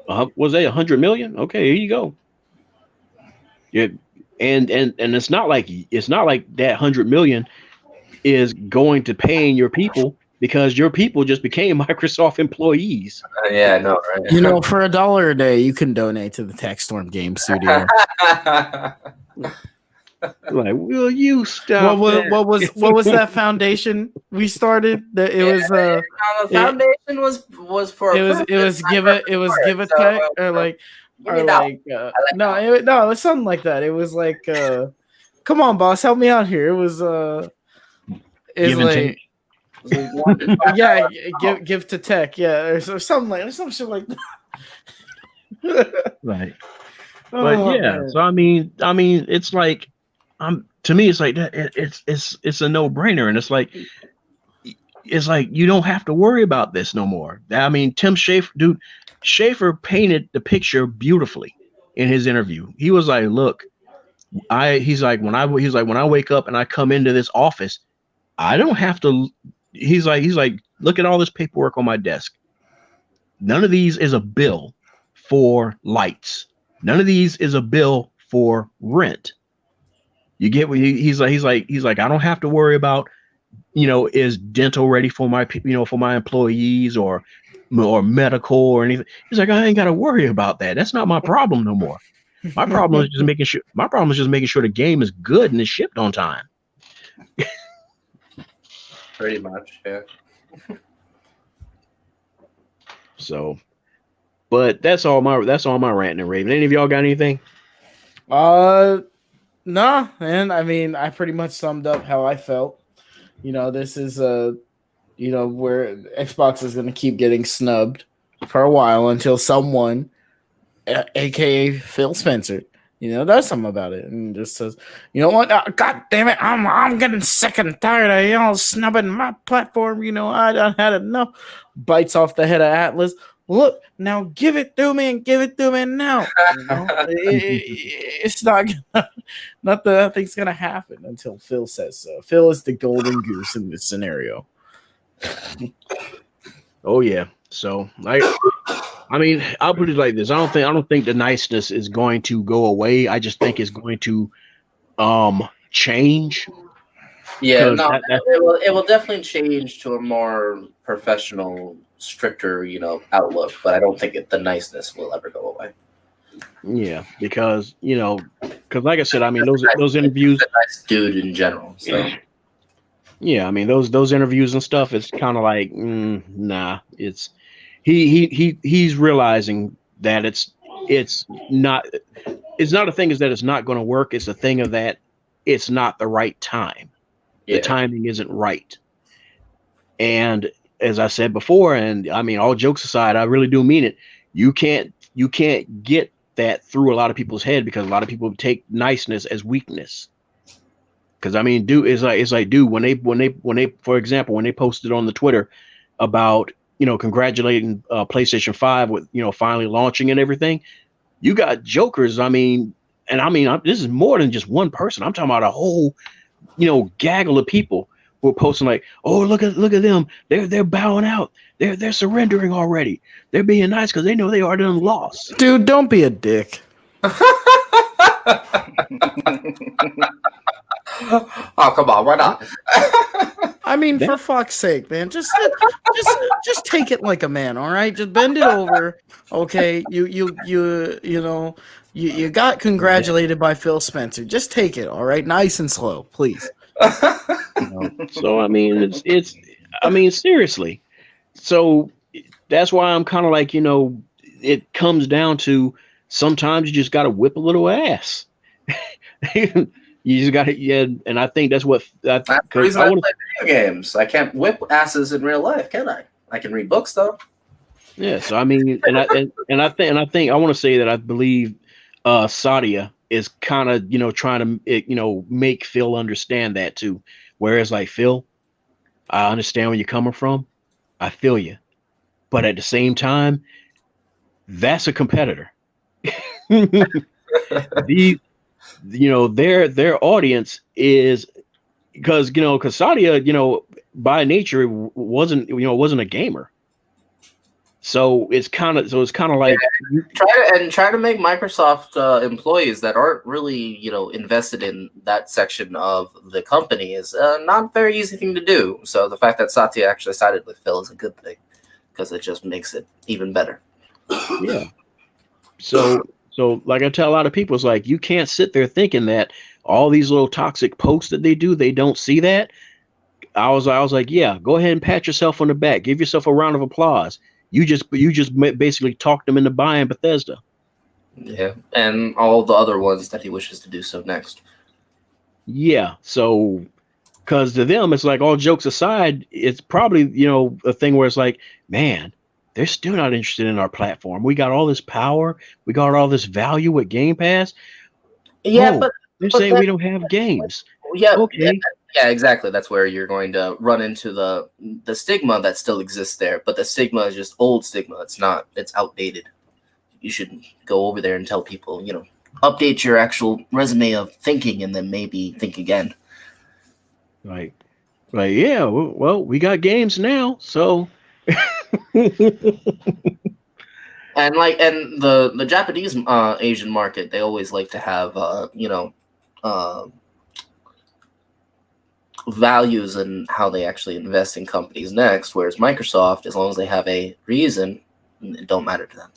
100 million? Okay, here you go. Yeah, and it's not like that 100 million is going to paying your people, because your people just became Microsoft employees. Yeah, I know, right? For $1 a day, you can donate to the Techstorm Game Studio. Like, will you stop? What was that foundation we started? That it was the foundation was for it was give a tech or like no, it was something like that. It was like come on, boss, help me out here. It was give and take. Yeah, give to tech, yeah, or some shit like that. Right. But yeah, man. So I mean, it's like, to me, it's like that. It's a no-brainer, and it's like you don't have to worry about this no more. I mean, Tim Schafer painted the picture beautifully in his interview. He was like, "Look, he's like when I wake up and I come into this office, I don't have to." He's like, look at all this paperwork on my desk. None of these is a bill for lights. None of these is a bill for rent. You get what he's like, I don't have to worry about, is dental ready for my, for my employees or medical or anything. He's like, I ain't got to worry about that. That's not my problem no more. My problem is just making sure the game is good and is shipped on time. Pretty much, yeah. So, but that's all my ranting and raving. Any of y'all got anything? No, man. I mean, I pretty much summed up how I felt. This is where Xbox is going to keep getting snubbed for a while until someone, aka Phil Spencer, does something about it and just says, you know what? God damn it, I'm getting sick and tired of snubbing my platform. I done had enough. Bites off the head of Atlas, look, now give it to me and give it to me now. You know, it's not gonna, nothing's gonna happen until Phil says so. Phil is the golden goose in this scenario. Oh yeah. So I mean, I'll put it like this. I don't think the niceness is going to go away. I just think it's going to change. Yeah, 'Cause no, that- it will definitely change to a more professional, stricter, outlook. But I don't think the niceness will ever go away. yeah, because like I said, I mean those interviews. He's a nice dude in general. So Yeah, I mean those interviews and stuff. It's kind of like, nah. It's he's realizing that it's not a thing is that it's not going to work. It's a thing of that it's not the right time. The timing isn't right. And as I said before, and I mean all jokes aside, I really do mean it. You can't get that through a lot of people's head because a lot of people take niceness as weakness. Because I mean, dude, it's like, dude, when they, for example, when they posted on the Twitter about congratulating PlayStation 5 with finally launching and everything, you got jokers. I mean, this is more than just one person. I'm talking about a whole gaggle of people who are posting like, oh, look at them, they're bowing out, they're surrendering already, they're being nice because they know they already done lost. Dude, don't be a dick. Oh, come on, why not? I mean, for fuck's sake, man, just take it like a man, all right? Just bend it over, okay? You got congratulated by Phil Spencer. Just take it, all right? Nice and slow, please. So I mean, it's I mean, seriously. So that's why I'm kind of like, it comes down to sometimes you just got to whip a little ass. You just got to, yeah, and I think that's what. That's the reason I play video games. I can't whip asses in real life, can I? I can read books though. Yeah, so I mean, and I think I want to say that I believe Sadia is kind of trying to make Phil understand that too. Whereas like, Phil, I understand where you're coming from. I feel you, but at the same time, that's a competitor. Their audience is because Sadia, by nature wasn't a gamer. So it's kind of like try to make Microsoft employees that aren't really invested in that section of the company is not a very easy thing to do. So the fact that Satya actually sided with Phil is a good thing because it just makes it even better. Yeah. So like I tell a lot of people, it's like you can't sit there thinking that all these little toxic posts that they do, they don't see that. I was like, yeah, go ahead and pat yourself on the back, give yourself a round of applause. You just basically talked them into buying Bethesda. Yeah, and all the other ones that he wishes to do so next. Yeah, so because to them, it's like, all jokes aside, it's probably a thing where it's like, man, they're still not interested in our platform. We got all this power, we got all this value with Game Pass. Yeah, but they're saying we don't have games. Yeah, okay. Yeah, exactly. That's where you're going to run into the stigma that still exists there. But the stigma is just old stigma. It's outdated. You should go over there and tell people, update your actual resume of thinking and then maybe think again. Right. Yeah. Well, we got games now, so. And the Japanese Asian market, they always like to have values and how they actually invest in companies next, whereas Microsoft, as long as they have a reason, it don't matter to them.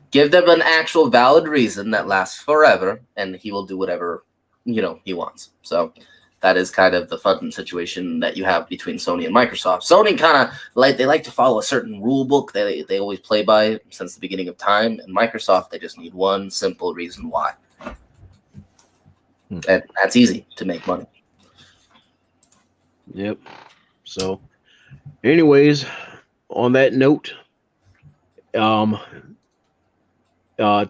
Give them an actual valid reason that lasts forever, and he will do whatever he wants. So that is kind of the fun situation that you have between Sony and Microsoft. Sony kind of like to follow a certain rule book they always play by since the beginning of time, and Microsoft, they just need one simple reason why. And that's easy to make money. Yep. So, anyways, on that note,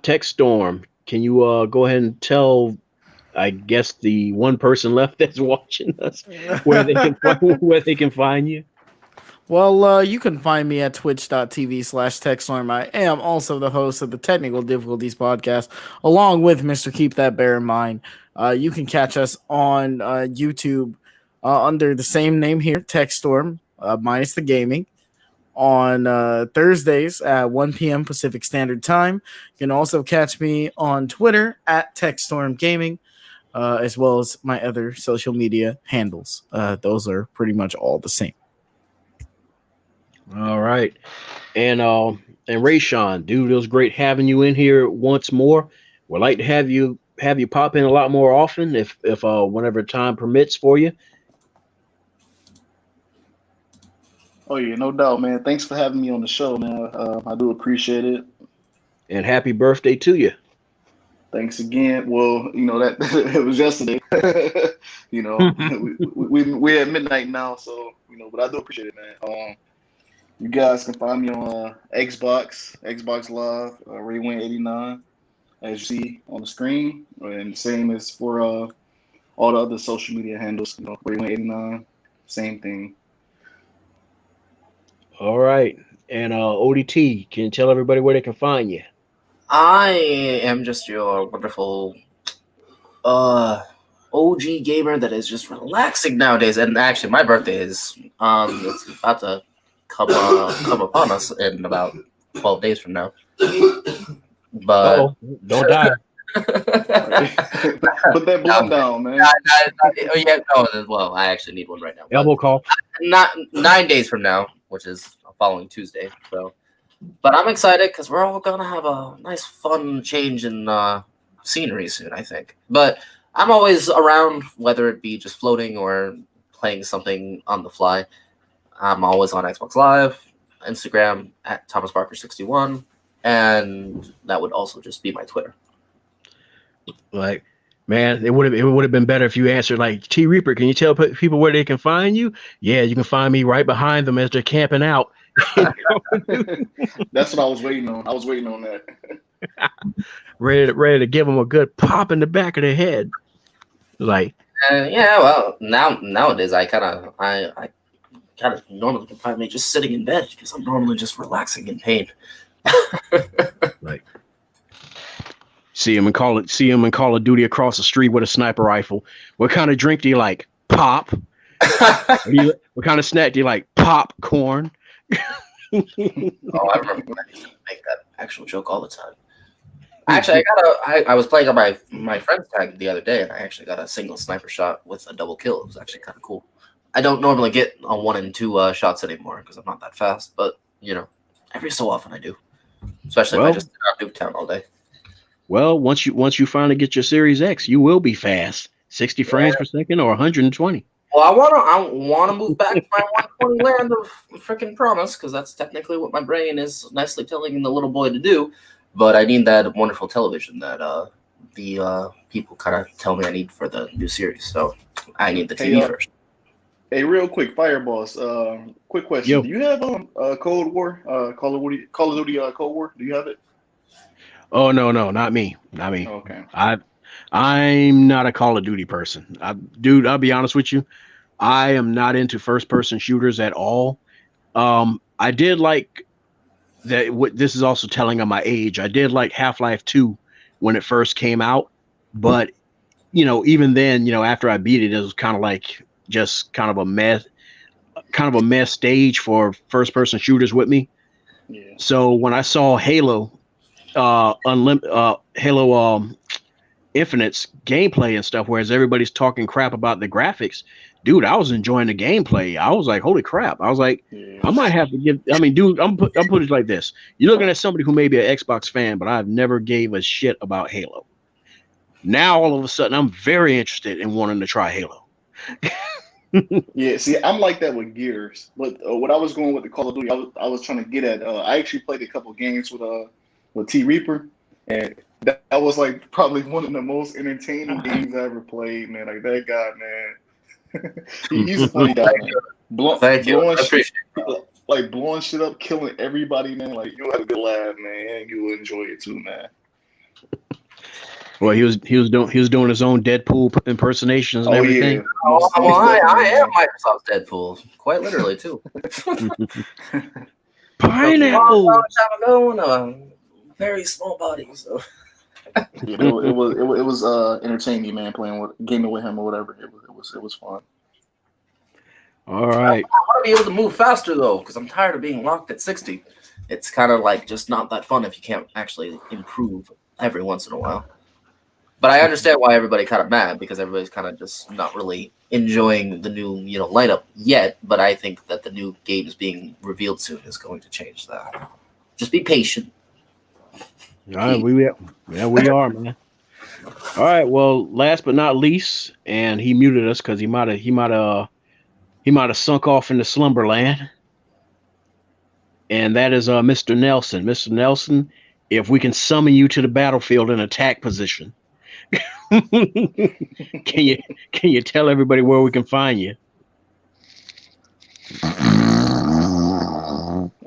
Tech Storm, can you go ahead and tell, I guess, the one person left that's watching us where they can find you? Well, you can find me at twitch.tv/TechStorm. I am also the host of the Technical Difficulties podcast, along with Mr. Keep That Bear in Mind. You can catch us on YouTube under the same name here, TechStorm, minus the gaming, on Thursdays at 1 p.m. Pacific Standard Time. You can also catch me on Twitter at TechStorm Gaming, as well as my other social media handles. Those are pretty much all the same. All right. And Rayshawn, dude, it was great having you in here once more. We'd like to have you pop in a lot more often if whenever time permits for you. Oh yeah, no doubt, man. Thanks for having me on the show, man. I do appreciate it. And happy birthday to you. Thanks again. Well, that it was yesterday. We're at midnight now, so but I do appreciate it, man. You guys can find me on Xbox Live, RayWin89, as you see on the screen, and same as for all the other social media handles. RayWin89, same thing. All right. And ODT, can you tell everybody where they can find you? I am just your wonderful OG gamer that is just relaxing nowadays. And actually, my birthday is it's about to come upon us in about 12 days from now. But don't die. Put that blunt down, man. Well, I actually need one right now. Elbow call. Not 9 days from now, which is following Tuesday. So, but I'm excited because we're all gonna have a nice, fun change in scenery soon, I think. But I'm always around, whether it be just floating or playing something on the fly. I'm always on Xbox Live, Instagram at ThomasBarker61, and that would also just be my Twitter. Like, man, it would have been better if you answered like, T Reaper, can you tell people where they can find you? Yeah, you can find me right behind them as they're camping out. That's what I was waiting on. I was waiting on that. ready to give them a good pop in the back of the head. Like, well, nowadays I kind of normally can find me just sitting in bed because I'm normally just relaxing in pain. Like, see him in Call of Duty across the street with a sniper rifle. What kind of drink do you like? Pop. What kind of snack do you like? Popcorn. I remember when I used to make that actual joke all the time. Actually, I was playing on my friend's tag the other day, and I actually got a single sniper shot with a double kill. It was actually kind of cool. I don't normally get a 1 and 2 shots anymore because I'm not that fast, but every so often I do. Especially if I just sit out Nuketown all day. Well, once you finally get your Series X, you will be fast. 60 frames per second or 120. Well, I wanna move back to my 120 land of freaking promise, because that's technically what my brain is nicely telling the little boy to do. But I need that wonderful television that the people kind of tell me I need for the new series. So I need the TV first. Hey, real quick, Fireballs. Quick question: Yo. Do you have Cold War? Call of Duty Cold War? Do you have it? Oh no, not me. Okay. I'm not a Call of Duty person. Dude, I'll be honest with you. I am not into first-person shooters at all. I did like that. This is also telling of my age. I did like Half-Life 2 when it first came out, but even then, after I beat it, it was kind of like just kind of a mess stage for first-person shooters with me. Yeah. So when I saw Halo Infinite's gameplay and stuff, whereas everybody's talking crap about the graphics, dude, I was enjoying the gameplay. I was like, holy crap. I was like, I might have to dude, I'm put it like this. You're looking at somebody who may be an Xbox fan, but I've never gave a shit about Halo. Now, all of a sudden, I'm very interested in wanting to try Halo. Yeah, see, I'm like that with Gears, but what I was going with the Call of Duty, I was trying to get at. I actually played a couple games with T Reaper, and that was like probably one of the most entertaining games I ever played, man. Like that guy, man. He's a funny guy, man. Thank you. I appreciate it. Like blowing shit up, killing everybody, man. Like you'll have a good laugh, man, and you'll enjoy it too, man. Well, he was doing his own Deadpool impersonations and everything. Yeah. Oh, Most well, I definitely, am man. Microsoft's Deadpool, quite literally too. Pineapple. Long time ago in a very small body. So Yeah, it was entertaining, man. Playing with gaming with him or whatever. It was fun. All right. I want to be able to move faster though, because I'm tired of being locked at 60. It's kind of like just not that fun if you can't actually improve every once in a while. But I understand why everybody kind of mad, because everybody's kind of just not really enjoying the new, lineup yet. But I think that the new games being revealed soon is going to change that. Just be patient. All right, we are, man. All right. Well, last but not least, and he muted us because he might have sunk off into slumberland. And that is Mr. Nelson. Mr. Nelson, if we can summon you to the battlefield in attack position, can you tell everybody where we can find you?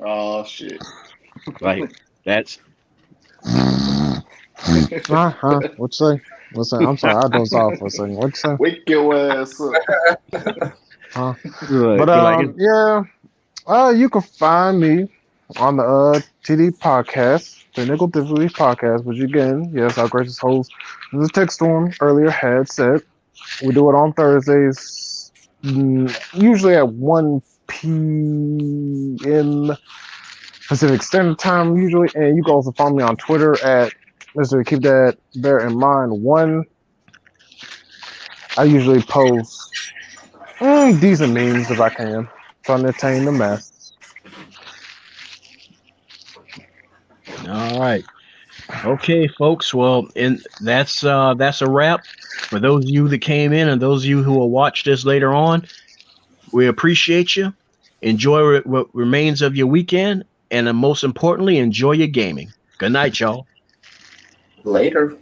Oh shit. Like that's What's say? What's say? I'm sorry, I dozed off for a second. What's say? Wake your ass up. Huh? good. But yeah, you can find me on the TD podcast, the Nickel Difficulty podcast, which again, yes, our gracious host, the Tech Storm earlier had said. We do it on Thursdays, usually at 1 p.m. Pacific Standard Time, usually. And you can also follow me on Twitter at Mr. Keep That Bear in Mind 1. I usually post decent memes if I can, trying to entertain the masses. All right. Okay, folks. Well, and that's a wrap. For those of you that came in and those of you who will watch this later on, we appreciate you. Enjoy what remains of your weekend, and most importantly, enjoy your gaming. Good night, y'all. Later.